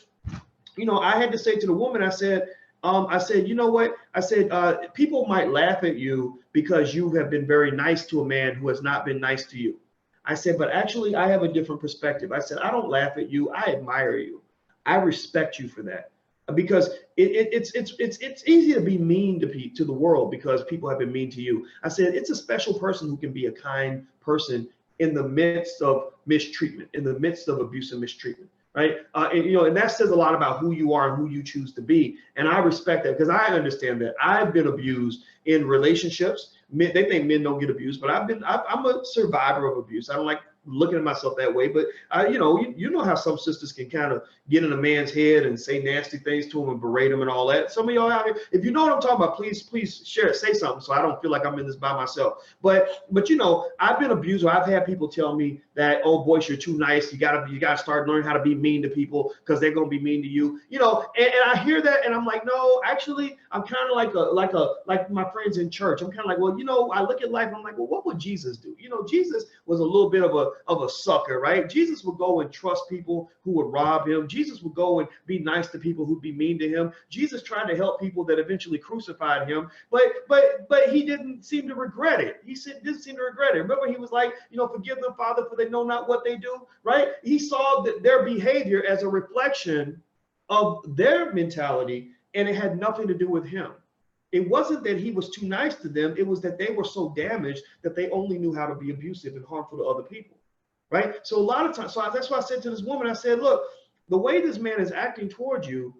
Speaker 1: I had to say to the woman, I said, you know what? I said, people might laugh at you because you have been very nice to a man who has not been nice to you. I said, but actually, I have a different perspective. I said, I don't laugh at you. I admire you. I respect you for that, because it's easy to be mean to the world because people have been mean to you. I said, it's a special person who can be a kind person in the midst of mistreatment, in the midst of abuse and mistreatment. Right. And that says a lot about who you are and who you choose to be. And I respect that, because I understand that I've been abused in relationships. They think men don't get abused, but I'm a survivor of abuse. I don't like looking at myself that way, but you know how some sisters can kind of get in a man's head and say nasty things to him and berate him and all that. Some of y'all out here, if you know what I'm talking about, please share it, say something, so I don't feel like I'm in this by myself. But I've been abused, or I've had people tell me that, oh, Boyce, you're too nice. You gotta start learning how to be mean to people, because they're gonna be mean to you. And I hear that, and I'm like, no, actually, I'm kind of like my friends in church. I'm kind of like, well, I look at life and I'm like, well, what would Jesus do? Jesus was a little bit of a sucker, right? Jesus would go and trust people who would rob him. Jesus would go and be nice to people who'd be mean to him. Jesus tried to help people that eventually crucified him, but he didn't seem to regret it. Didn't seem to regret it. Remember, he was like, forgive them, Father, for they know not what they do, right? He saw their behavior as a reflection of their mentality, and it had nothing to do with him. It wasn't that he was too nice to them. It was that they were so damaged that they only knew how to be abusive and harmful to other people, right? So a lot of times, that's why I said to this woman, I said, look, the way this man is acting towards you,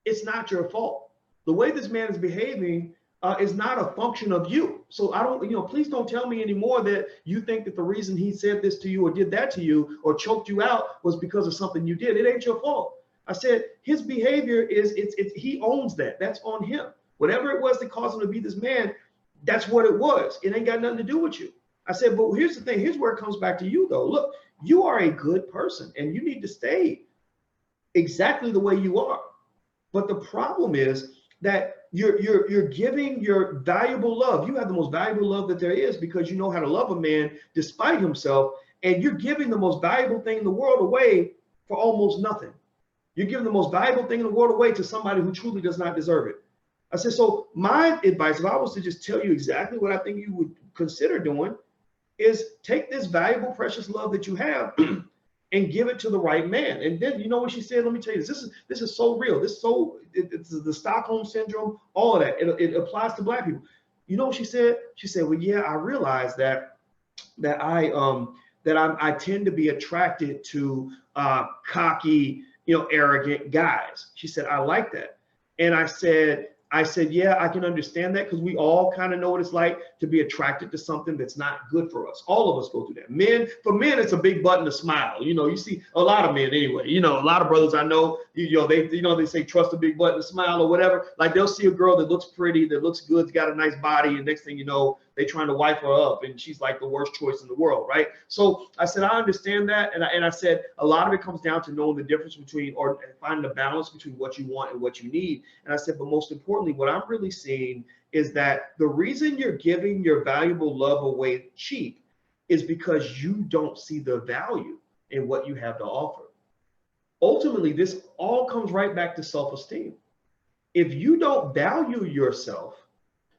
Speaker 1: it's not your fault. The way this man is behaving is not a function of you. So I don't, please don't tell me anymore that you think that the reason he said this to you or did that to you or choked you out was because of something you did. It ain't your fault. I said, his behavior he owns that. That's on him. Whatever it was that caused him to be this man, that's what it was. It ain't got nothing to do with you. I said, but here's the thing. Here's where it comes back to you, though. Look, you are a good person, and you need to stay exactly the way you are. But the problem is that you're giving your valuable love. You have the most valuable love that there is, because you know how to love a man despite himself, and you're giving the most valuable thing in the world away for almost nothing. You're giving the most valuable thing in the world away to somebody who truly does not deserve it. I said, so my advice, if I was to just tell you exactly what I think you would consider doing, is take this valuable, precious love that you have and give it to the right man. And then, what she said? Let me tell you this. This is so real. It's the Stockholm syndrome, all of that. It applies to black people. You know what she said? She said, well, yeah, I realize that I tend to be attracted to cocky, arrogant guys. She said, I like that. And I said, yeah, I can understand that, because we all kind of know what it's like to be attracted to something that's not good for us. All of us go through that. For men, it's a big button to smile. You see a lot of men anyway. A lot of brothers I know, they say trust a big button to smile or whatever. Like they'll see a girl that looks pretty, that looks good, got a nice body, and next thing you know, they're trying to wipe her up and she's like the worst choice in the world, right? So I said, I understand that. And I said, a lot of it comes down to knowing the difference between, or finding the balance between what you want and what you need. And I said, but most importantly, what I'm really seeing is that the reason you're giving your valuable love away cheap is because you don't see the value in what you have to offer. Ultimately, this all comes right back to self-esteem. If you don't value yourself,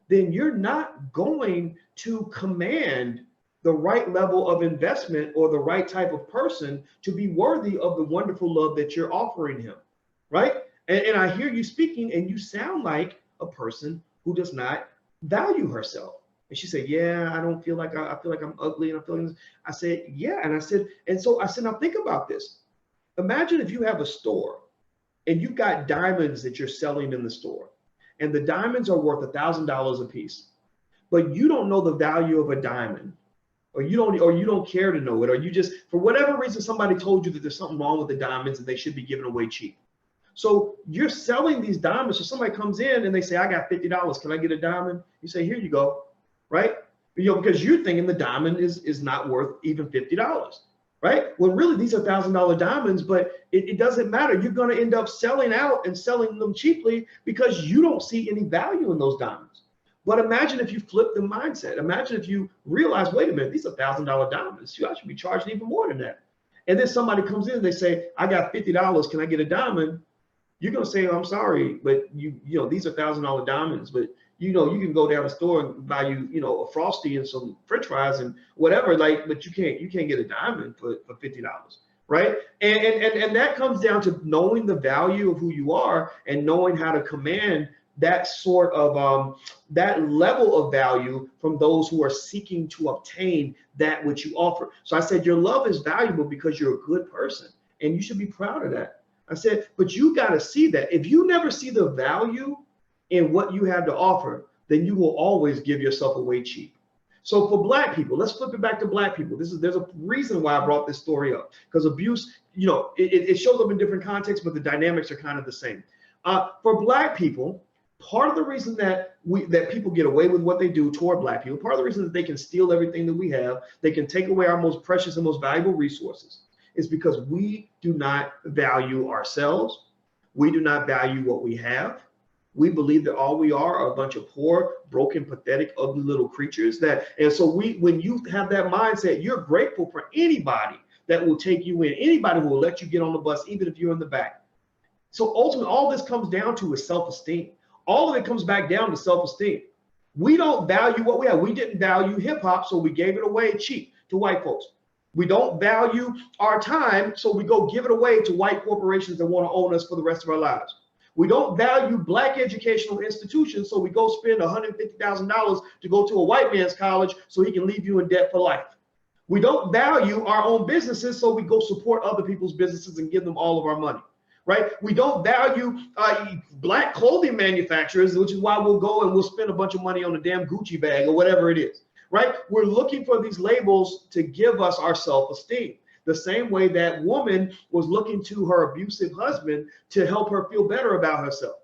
Speaker 1: then you're not going to command the right level of investment or the right type of person to be worthy of the wonderful love that you're offering him, right? And I hear you speaking and you sound like a person who does not value herself. And she said, yeah, I don't feel like I feel like I'm ugly and I'm feeling this. I said, yeah. And I said, now think about this. Imagine if you have a store and you've got diamonds that you're selling in the store, and the diamonds are worth $1,000 a piece, but you don't know the value of a diamond, or you don't care to know it, or you just, for whatever reason, somebody told you that there's something wrong with the diamonds and they should be given away cheap. So you're selling these diamonds. So somebody comes in and they say, I got $50. Can I get a diamond? You say, here you go, right? Because you're thinking the diamond is not worth even $50. Right? Well, really, these are $1,000 diamonds, but it doesn't matter. You're going to end up selling out and selling them cheaply because you don't see any value in those diamonds. But imagine if you flip the mindset. Imagine if you realize, wait a minute, these are $1,000 diamonds. I should be charging even more than that. And then somebody comes in and they say, I got $50. Can I get a diamond? You're going to say, oh, I'm sorry, but you know, these are $1,000 diamonds, but you know, you can go down the store and buy you a Frosty and some French fries and whatever, like, but you can't get a diamond for $50, right? And that comes down to knowing the value of who you are and knowing how to command that sort of that level of value from those who are seeking to obtain that which you offer. So I said, your love is valuable because you're a good person and you should be proud of that. I said, but you got to see that. If you never see the value in what you have to offer, then you will always give yourself away cheap. So for Black people, let's flip it back to Black people. There's a reason why I brought this story up, because abuse, it shows up in different contexts, but the dynamics are kind of the same. For Black people, part of the reason that people get away with what they do toward Black people, part of the reason that they can steal everything that we have, they can take away our most precious and most valuable resources, is because we do not value ourselves. We do not value what we have. We believe that all we are a bunch of poor, broken, pathetic, ugly little creatures. And so when you have that mindset, you're grateful for anybody that will take you in, anybody who will let you get on the bus, even if you're in the back. So ultimately, all this comes down to is self-esteem. All of it comes back down to self-esteem. We don't value what we have. We didn't value hip hop, so we gave it away cheap to white folks. We don't value our time, so we go give it away to white corporations that want to own us for the rest of our lives. We don't value Black educational institutions, so we go spend $150,000 to go to a white man's college so he can leave you in debt for life. We don't value our own businesses, so we go support other people's businesses and give them all of our money, right? We don't value Black clothing manufacturers, which is why we'll go and we'll spend a bunch of money on a damn Gucci bag or whatever it is, right? We're looking for these labels to give us our self-esteem. The same way that woman was looking to her abusive husband to help her feel better about herself.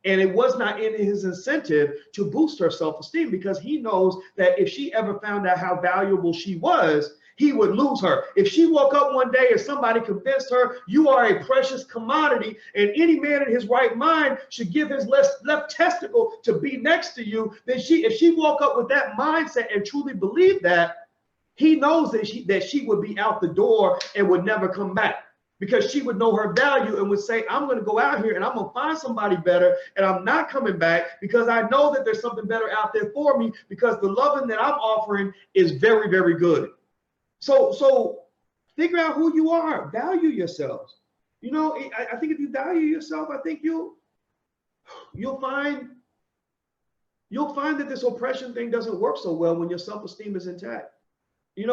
Speaker 1: And it was not in his incentive to boost her self-esteem, because he knows that if she ever found out how valuable she was, he would lose her. If she woke up one day and somebody convinced her you are a precious commodity and any man in his right mind should give his left testicle to be next to you, then if she woke up with that mindset and truly believed that, he knows that she would be out the door and would never come back, because she would know her value and would say, I'm going to go out here and I'm going to find somebody better, and I'm not coming back because I know that there's something better out there for me, because the loving that I'm offering is very, very good. So figure out who you are, value yourselves. I think if you value yourself, I think you'll find that this oppression thing doesn't work so well when your self-esteem is intact. And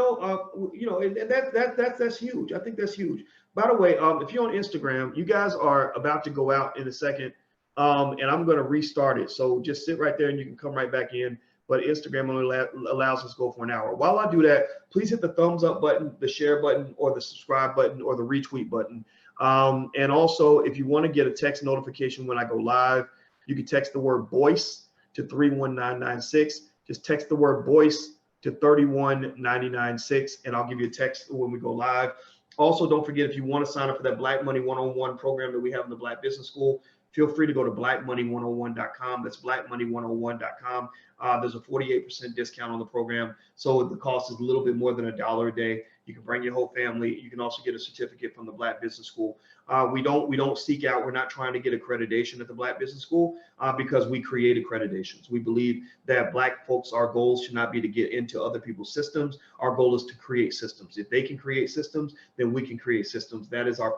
Speaker 1: that's huge. I think that's huge. By the way, if you're on Instagram, you guys are about to go out in a second, and I'm going to restart it. So just sit right there and you can come right back in. But Instagram only allows us to go for an hour. While I do that, please hit the thumbs up button, the share button, or the subscribe button, or the retweet button. And also, if you want to get a text notification when I go live, you can text the word Boyce to 31996. Just text the word Boyce to 31996, and I'll give you a text when we go live. Also, don't forget, if you want to sign up for that Black Money 101 program that we have in the Black Business School, feel free to go to blackmoney101.com. That's blackmoney101.com. There's a 48% discount on the program, so the cost is a little bit more than $1 a day. You can bring your whole family. You can also get a certificate from the Black Business School. We don't seek out. We're not trying to get accreditation at the Black Business School because we create accreditations. We believe that Black folks, our goals should not be to get into other people's systems. Our goal is to create systems. If they can create systems, then we can create systems. That is our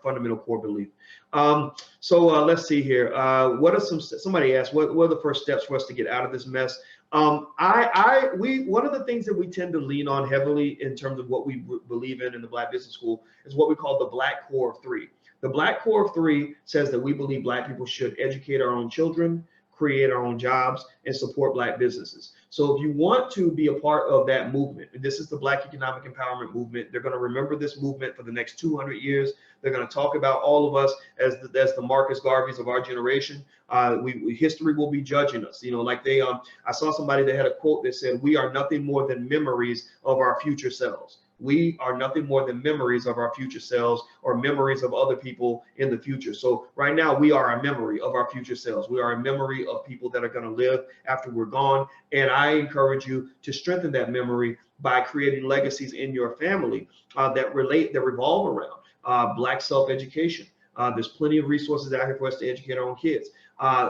Speaker 1: fundamental core belief. Let's see here. What are somebody asked, what are the first steps for us to get out of this mess? One of the things that we tend to lean on heavily in terms of what we believe in the Black Business School is what we call the Black Core of Three. The Black Core of Three says that we believe Black people should educate our own children, create our own jobs, and support Black businesses. So if you want to be a part of that movement, and this is the Black Economic Empowerment Movement, they're going to remember this movement for the next 200 years. They're going to talk about all of us as the Marcus Garveys of our generation. History will be judging us. You know, like I saw somebody that had a quote that said, "We are nothing more than memories of our future selves." We are nothing more than memories of our future selves or memories of other people in the future. So right now we are a memory of our future selves. We are a memory of people that are going to live after we're gone. And I encourage you to strengthen that memory by creating legacies in your family that revolve around Black self-education. There's plenty of resources out here for us to educate our own kids,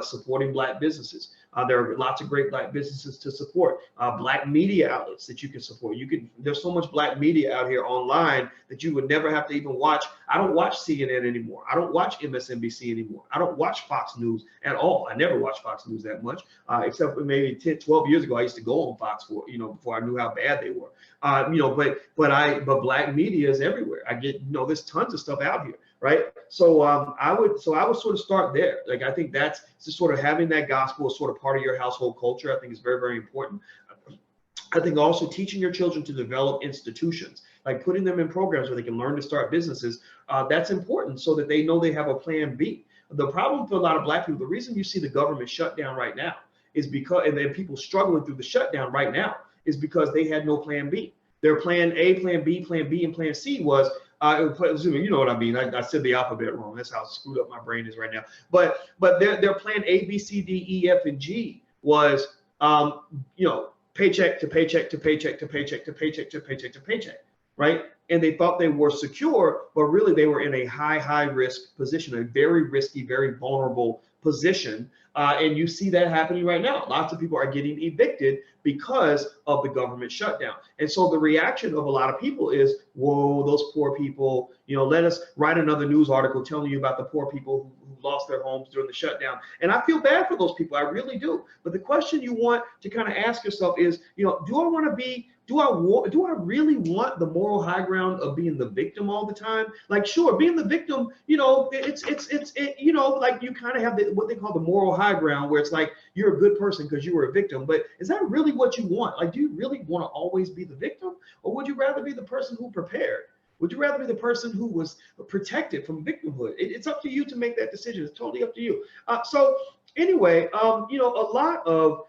Speaker 1: supporting Black businesses. There are lots of great Black businesses to support, Black media outlets that you can support. There's so much Black media out here online that you would never have to even watch. I don't watch CNN anymore. I don't watch MSNBC anymore. I don't watch Fox News at all. I never watched Fox News that much, except for maybe 10, 12 years ago. I used to go on Fox before I knew how bad they were. But Black media is everywhere. I get, there's tons of stuff out here. Right. So I would sort of start there. Like, I think that's just sort of having that gospel as sort of part of your household culture. I think is very, very important. I think also teaching your children to develop institutions, like putting them in programs where they can learn to start businesses. That's important so that they know they have a plan B. The problem for a lot of Black people, the reason you see the government shut down right now is because, and then people struggling through the shutdown right now is because they had no plan B. Their plan A, plan B, and plan C was, you know what I mean. I said the alphabet wrong. That's how screwed up my brain is right now. But their plan A, B, C, D, E, F, and G was, paycheck to paycheck to paycheck to paycheck to paycheck to paycheck to paycheck, right? And they thought they were secure, but really they were in a high risk position, a very risky, very vulnerable position. And you see that happening right now. Lots of people are getting evicted because of the government shutdown. And so the reaction of a lot of people is, whoa, those poor people, let us write another news article telling you about the poor people who lost their homes during the shutdown. And I feel bad for those people. I really do. But the question you want to kind of ask yourself is, do I really want the moral high ground of being the victim all the time? Like, sure, being the victim, like you kind of have what they call the moral high ground, where it's like you're a good person because you were a victim. But is that really what you want? Like, do you really want to always be the victim, or would you rather be the person who prepared? Would you rather be the person who was protected from victimhood? It's up to you to make that decision. It's totally up to you. So anyway, a lot of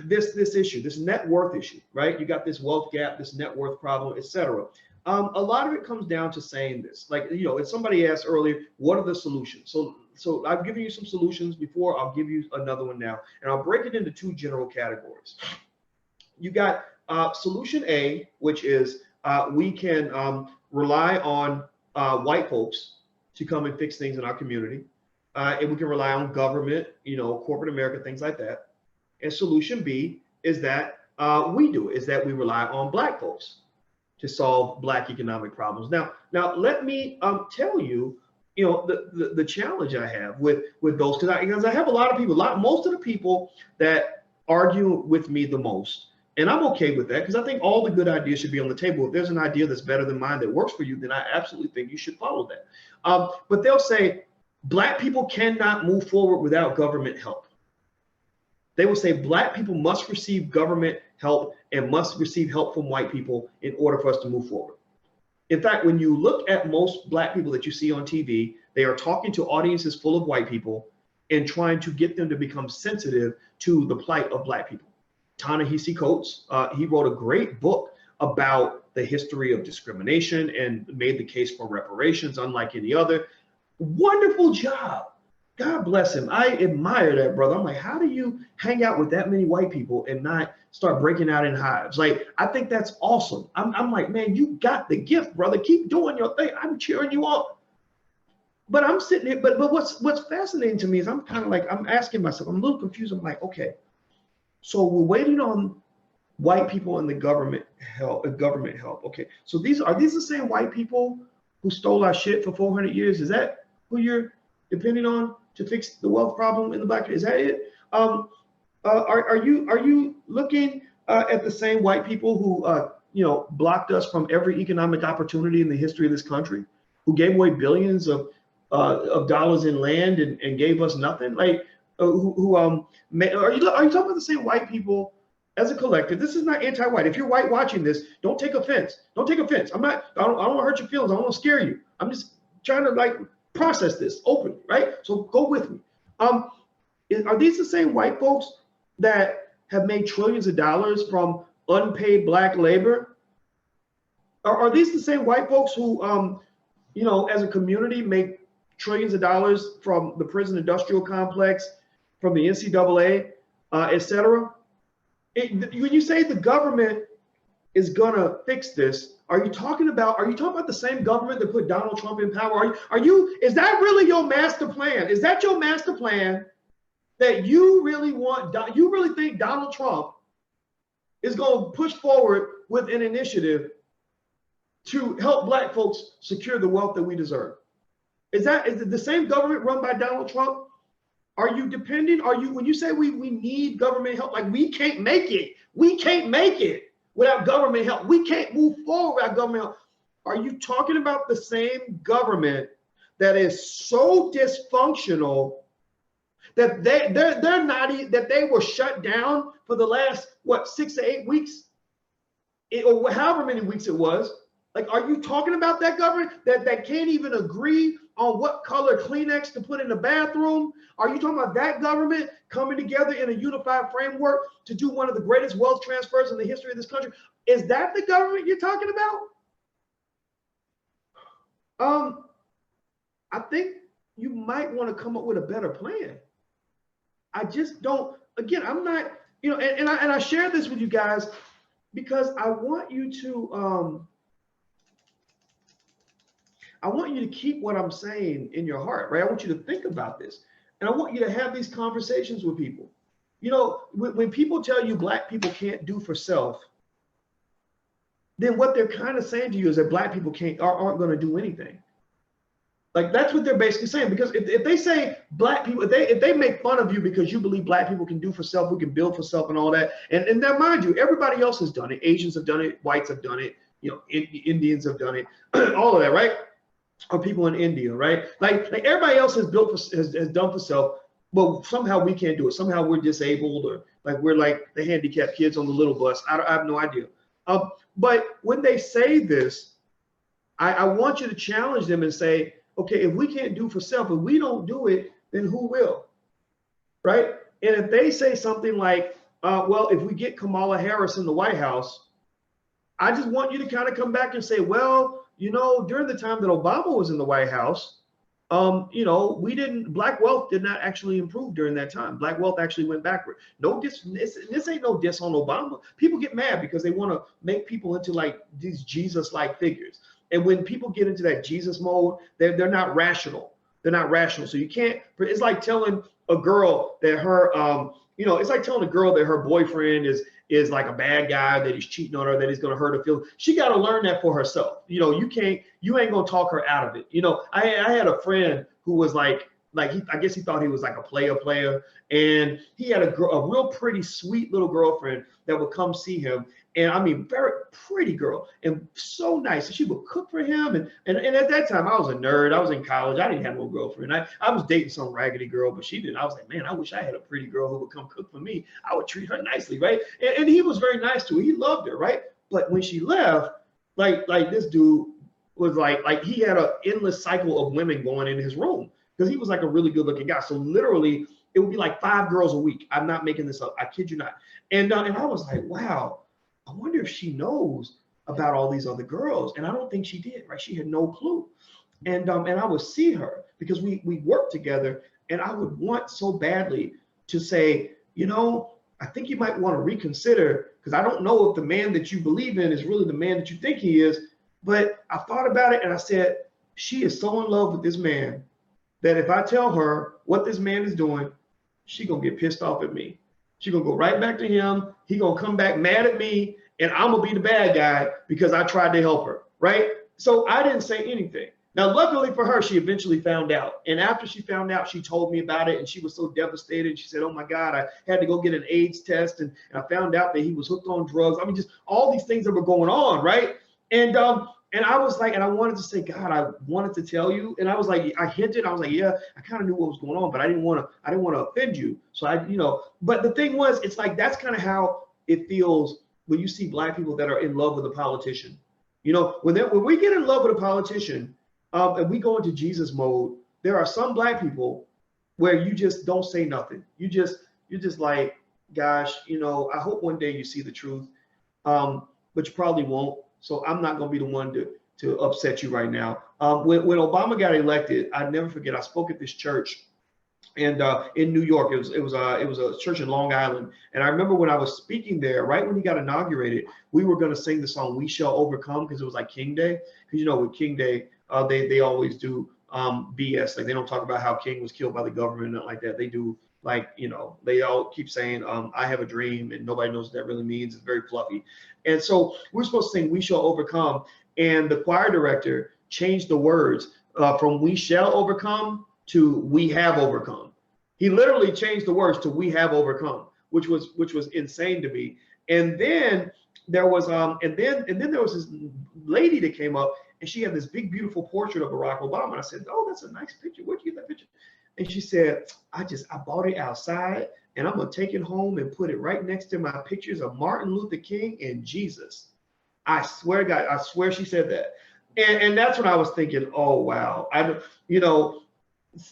Speaker 1: this issue, this net worth issue, right? You got this wealth gap, this net worth problem, etc. A lot of it comes down to saying this, like, if somebody asked earlier, what are the solutions? So I've given you some solutions before. I'll give you another one now, and I'll break it into two general categories. You got solution A, which is we can rely on white folks to come and fix things in our community, and we can rely on government, corporate America, things like that. And solution B is that we rely on Black folks to solve Black economic problems. Now let me tell you, the challenge I have with those, because I have a lot of people, most of the people that argue with me the most, and I'm okay with that because I think all the good ideas should be on the table. If there's an idea that's better than mine that works for you, then I absolutely think you should follow that. But they'll say Black people cannot move forward without government help. They will say Black people must receive government help and must receive help from white people in order for us to move forward. In fact, when you look at most Black people that you see on TV, they are talking to audiences full of white people and trying to get them to become sensitive to the plight of Black people. Ta-Nehisi Coates. He wrote a great book about the history of discrimination and made the case for reparations, unlike any other. Wonderful job. God bless him. I admire that, brother. I'm like, how do you hang out with that many white people and not start breaking out in hives? Like, I think that's awesome. I'm like, man, you got the gift, brother. Keep doing your thing. I'm cheering you on. But I'm sitting here, but what's fascinating to me is I'm kind of like, I'm asking myself, I'm a little confused. I'm like, okay, so we're waiting on white people and the government help. Okay, so are these the same white people who stole our shit for 400 years? Is that who you're depending on to fix the wealth problem in the black? Is that it? Are you looking at the same white people who blocked us from every economic opportunity in the history of this country, who gave away billions of dollars in land and gave us nothing? Like, are you talking about the same white people as a collective? This is not anti-white. If you're white watching this, don't take offense. Don't take offense. I don't want to hurt your feelings. I don't want to scare you. I'm just trying to like process this openly, right? So go with me. Are these the same white folks that have made trillions of dollars from unpaid black labor? Are these the same white folks who, as a community, make trillions of dollars from the prison industrial complex, from the NCAA, et cetera? When you say the government is gonna fix this, are you talking about the same government that put Donald Trump in power? Is that really your master plan? Is that your master plan, that you really think Donald Trump is going to push forward with an initiative to help black folks secure the wealth that we deserve? Is it the same government run by Donald Trump? When you say we need government help, like we can't make it without government help. We can't move forward without government help. Are you talking about the same government that is so dysfunctional that they were shut down for the last 6 to 8 weeks, or however many weeks it was? Like, are you talking about that government that can't even agree on what color Kleenex to put in the bathroom? Are you talking about that government coming together in a unified framework to do one of the greatest wealth transfers in the history of this country? Is that the government you're talking about? I think you might want to come up with a better plan. I just don't. Again, I'm not. And I share this with you guys because I want you to. I want you to keep what I'm saying in your heart, right? I want you to think about this, and I want you to have these conversations with people. When people tell you black people can't do for self, then what they're kind of saying to you is that black people aren't going to do anything. Like, that's what they're basically saying. Because if they say black people, if they make fun of you because you believe black people can do for self, we can build for self and all that, and now mind you, everybody else has done it. Asians have done it, whites have done it, Indians have done it, all of that, right? Or people in India, right? Like everybody else has done for self, but somehow we can't do it. Somehow we're disabled, or like we're like the handicapped kids on the little bus. I have no idea. But when they say this, I want you to challenge them and say, okay, if we can't do for self, if we don't do it, then who will, right? And if they say something like, well, if we get Kamala Harris in the White House, I just want you to kind of come back and say, well, during the time that Obama was in the White House, black wealth did not actually improve during that time. Black wealth actually went backward. This ain't no diss on Obama. People get mad because they want to make people into like these Jesus-like figures. And when people get into that Jesus mode, they're not rational. They're not rational. So you can't. It's like telling a girl that her boyfriend is like a bad guy, that he's cheating on her, that he's going to hurt her feelings. She got to learn that for herself. You ain't going to talk her out of it. I had a friend who was I guess he thought he was like a player, and he had a real pretty sweet little girlfriend that would come see him. And I mean, very pretty girl and so nice. And she would cook for him. And at that time, I was a nerd. I was in college. I didn't have no girlfriend. I was dating some raggedy girl, but she didn't. I was like, man, I wish I had a pretty girl who would come cook for me. I would treat her nicely, right? And he was very nice to her. He loved her, right? But when she left, like this dude was like he had an endless cycle of women going in his room because he was like a really good looking guy. So literally, It would be like 5 girls a week. I'm not making this up. I kid you not. And I was like, wow, I wonder if she knows about all these other girls. And I don't think she did, right? She had no clue. And I would see her because we worked together, and I would want so badly to say, you know, I think you might want to reconsider, because I don't know if the man that you believe in is really the man that you think he is. But I thought about it and I said, she is so in love with this man that if I tell her what this man is doing, she gonna get pissed off at me. She gonna go right back to him. He gonna come back mad at me, and I'm gonna be the bad guy because I tried to help her, right? So I didn't say anything. Now, luckily for her, she eventually found out. And after she found out, she told me about it, and she was so devastated. She said, oh my God, I had to go get an AIDS test, and I found out that he was hooked on drugs. I mean, just all these things that were going on, right? And I was like, and I wanted to say, God, I wanted to tell you. And I was like, I hinted, I was like, yeah, I kind of knew what was going on, but I didn't want to offend you. So but the thing was, it's like, that's kind of how it feels when you see Black people that are in love with a politician. You know, when we get in love with a politician, and we go into Jesus mode, there are some Black people where you just don't say nothing. You're just like, gosh, I hope one day you see the truth, but you probably won't. So I'm not going to be the one to upset you right now. When Obama got elected, I never forget, I spoke at this church, and in New York. It was a church in Long Island. And I remember when I was speaking there, right when he got inaugurated, we were going to sing the song "We Shall Overcome," because it was like King Day. Because with King Day, they always do BS. Like, they don't talk about how King was killed by the government, nothing like that. They do, like, they all keep saying, I have a dream, and nobody knows what that really means. It's very fluffy. And so we're supposed to sing "We Shall Overcome," and the choir director changed the words from "We shall overcome" to "We have overcome." He literally changed the words to "We have overcome," which was insane to me. And then there was and then there was this lady that came up, and she had this big, beautiful portrait of Barack Obama. And I said, "Oh, that's a nice picture. Where'd you get that picture?" And she said, I bought it outside, and I'm gonna take it home and put it right next to my pictures of Martin Luther King and Jesus. I swear to God, I swear she said that. And that's when I was thinking, oh wow.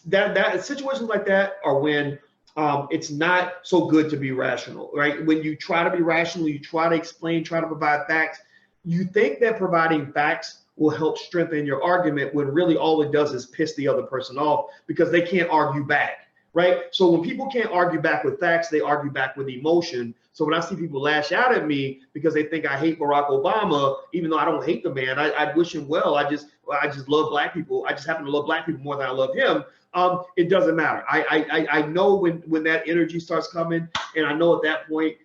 Speaker 1: That situations like that are when it's not so good to be rational, right? When you try to be rational, you try to explain, try to provide facts, you think that providing facts will help strengthen your argument, when really all it does is piss the other person off, because they can't argue back, right? So when people can't argue back with facts, they argue back with emotion. So when I see people lash out at me because they think I hate Barack Obama, even though I don't hate the man, I wish him well. I just love Black people. I just happen to love Black people more than I love him. It doesn't matter. I know when that energy starts coming, and I know at that point,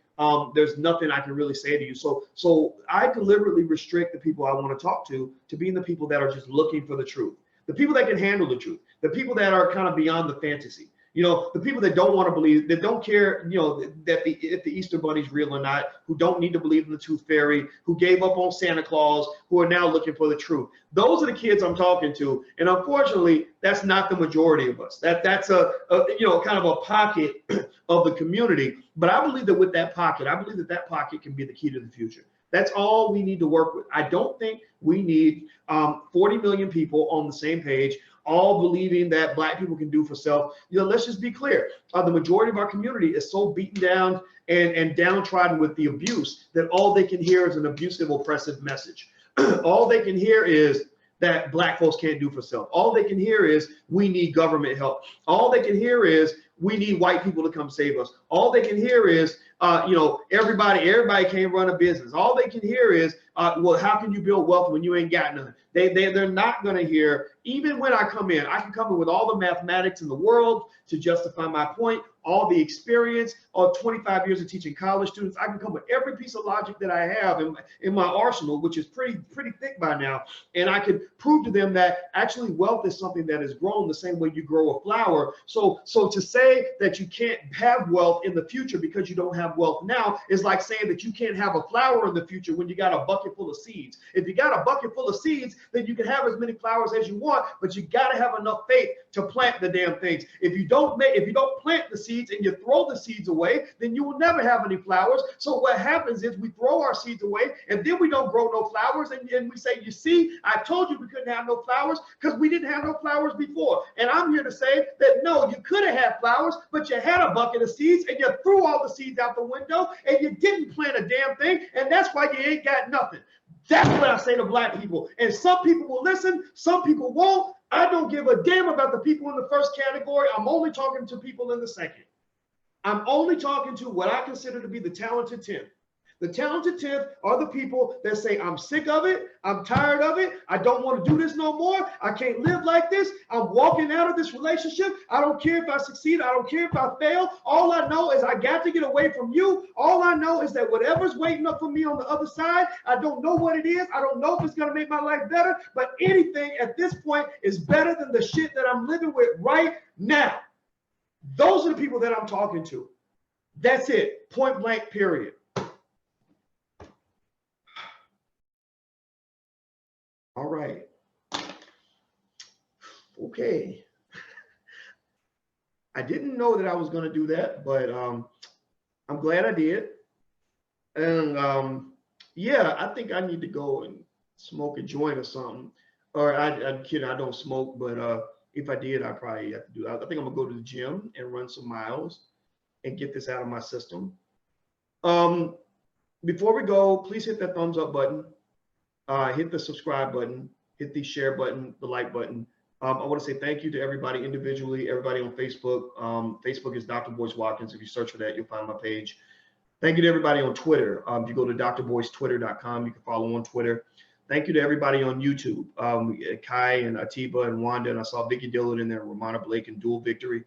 Speaker 1: there's nothing I can really say to you. So I deliberately restrict the people I want to talk to being the people that are just looking for the truth, the people that can handle the truth, the people that are kind of beyond the fantasy. The people that don't want to believe, that don't care, that if the Easter Bunny's real or not, who don't need to believe in the Tooth Fairy, who gave up on Santa Claus, who are now looking for the truth. Those are the kids I'm talking to. And unfortunately, that's not the majority of us. That's a kind of a pocket of the community. But I believe that with that pocket, that pocket can be the key to the future. That's all we need to work with. I don't think we need 40 million people on the same page, all believing that Black people can do for self. Let's just be clear. The majority of our community is so beaten down and downtrodden with the abuse that all they can hear is an abusive, oppressive message. All they can hear is that Black folks can't do for self. All they can hear is we need government help. All they can hear is we need white people to come save us. All they can hear is, everybody can't run a business. All they can hear is, well, how can you build wealth when you ain't got none? They're not going to hear, even when I come in, I can come in with all the mathematics in the world to justify my point, all the experience of 25 years of teaching college students. I can come with every piece of logic that I have in my arsenal, which is pretty thick by now. And I could prove to them that actually wealth is something that is grown the same way you grow a flower. So to say that you can't have wealth in the future because you don't have wealth now is like saying that you can't have a flower in the future when you got a bucket full of seeds. If you got a bucket full of seeds, then you can have as many flowers as you want, but you got to have enough faith to plant the damn things. If you don't plant the seeds and you throw the seeds away, then you will never have any flowers. So what happens is we throw our seeds away, and then we don't grow no flowers, and we say, you see, I told you we couldn't have no flowers because we didn't have no flowers before. And I'm here to say that no, you could have had flowers. flowers, but you had a bucket of seeds and you threw all the seeds out the window and you didn't plant a damn thing, and that's why you ain't got nothing. That's what I say to black people. And some people will listen, some people won't. I don't give a damn about the people in the first category. I'm only talking to people in the second. I'm only talking to what I consider to be the talented 10. The talented 10 are the people that say, I'm sick of it. I'm tired of it. I don't want to do this no more. I can't live like this. I'm walking out of this relationship. I don't care if I succeed. I don't care if I fail. All I know is I got to get away from you. All I know is that whatever's waiting up for me on the other side, I don't know what it is. I don't know if it's going to make my life better, but anything at this point is better than the shit that I'm living with right now. Those are the people that I'm talking to. That's it. Point blank, period. All right. Okay. I didn't know that I was going to do that, but I'm glad I did. And yeah, I think I need to go and smoke a joint or something. Or I'm kidding, I don't smoke, but if I did, I probably have to do. I think I'm gonna go to the gym and run some miles and get this out of my system. Before we go, please hit that thumbs up button. Hit the subscribe button, hit the share button, the like button. I want to say thank you to everybody individually, everybody on Facebook. Facebook is Dr. Boyce Watkins. If you search for that, you'll find my page. Thank you to everybody on Twitter. If you go to drboycetwitter.com, you can follow on Twitter. Thank you to everybody on YouTube. Kai and Atiba and Wanda, and I saw Vicky Dillon in there, Romana Blake and Dual Victory.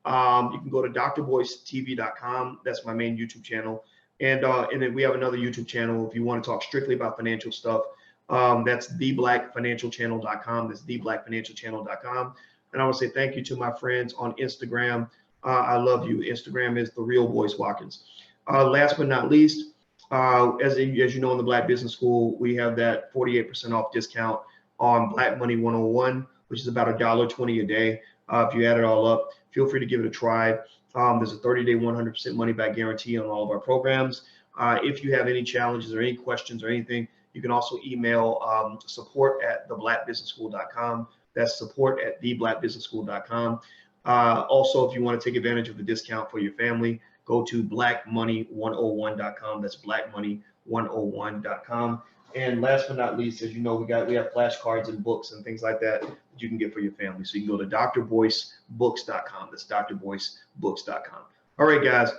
Speaker 1: You can go to drboycetv.com. That's my main YouTube channel. And then we have another YouTube channel if you want to talk strictly about financial stuff. That's theblackfinancialchannel.com. That's theblackfinancialchannel.com. And I want to say thank you to my friends on Instagram. I love you. Instagram is the real Boyce Watkins. Last but not least, as you know, in the Black Business School, we have that 48% off discount on Black Money 101, which is about $1.20 a day. If you add it all up, feel free to give it a try. There's a 30-day 100% money back guarantee on all of our programs. If you have any challenges or any questions or anything, you can also email support@theblackbusinessschool.com. That's support@theblackbusinessschool.com. Also, if you want to take advantage of the discount for your family, go to blackmoney101.com. That's blackmoney101.com. And last but not least, as you know, we have flashcards and books and things like that you can get for your family. So you can go to drboycebooks.com. That's drboycebooks.com. All right, guys.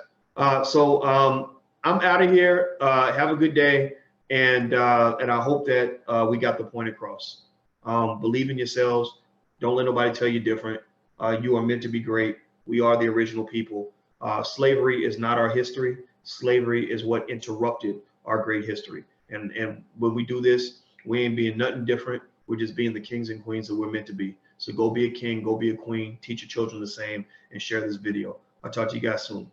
Speaker 1: So I'm out of here. Have a good day. And I hope that we got the point across. Believe in yourselves. Don't let nobody tell you different. You are meant to be great. We are the original people. Slavery is not our history. Slavery is what interrupted our great history. And when we do this, we ain't being nothing different. We're just being the kings and queens that we're meant to be. So go be a king, go be a queen, teach your children the same, and share this video. I'll talk to you guys soon.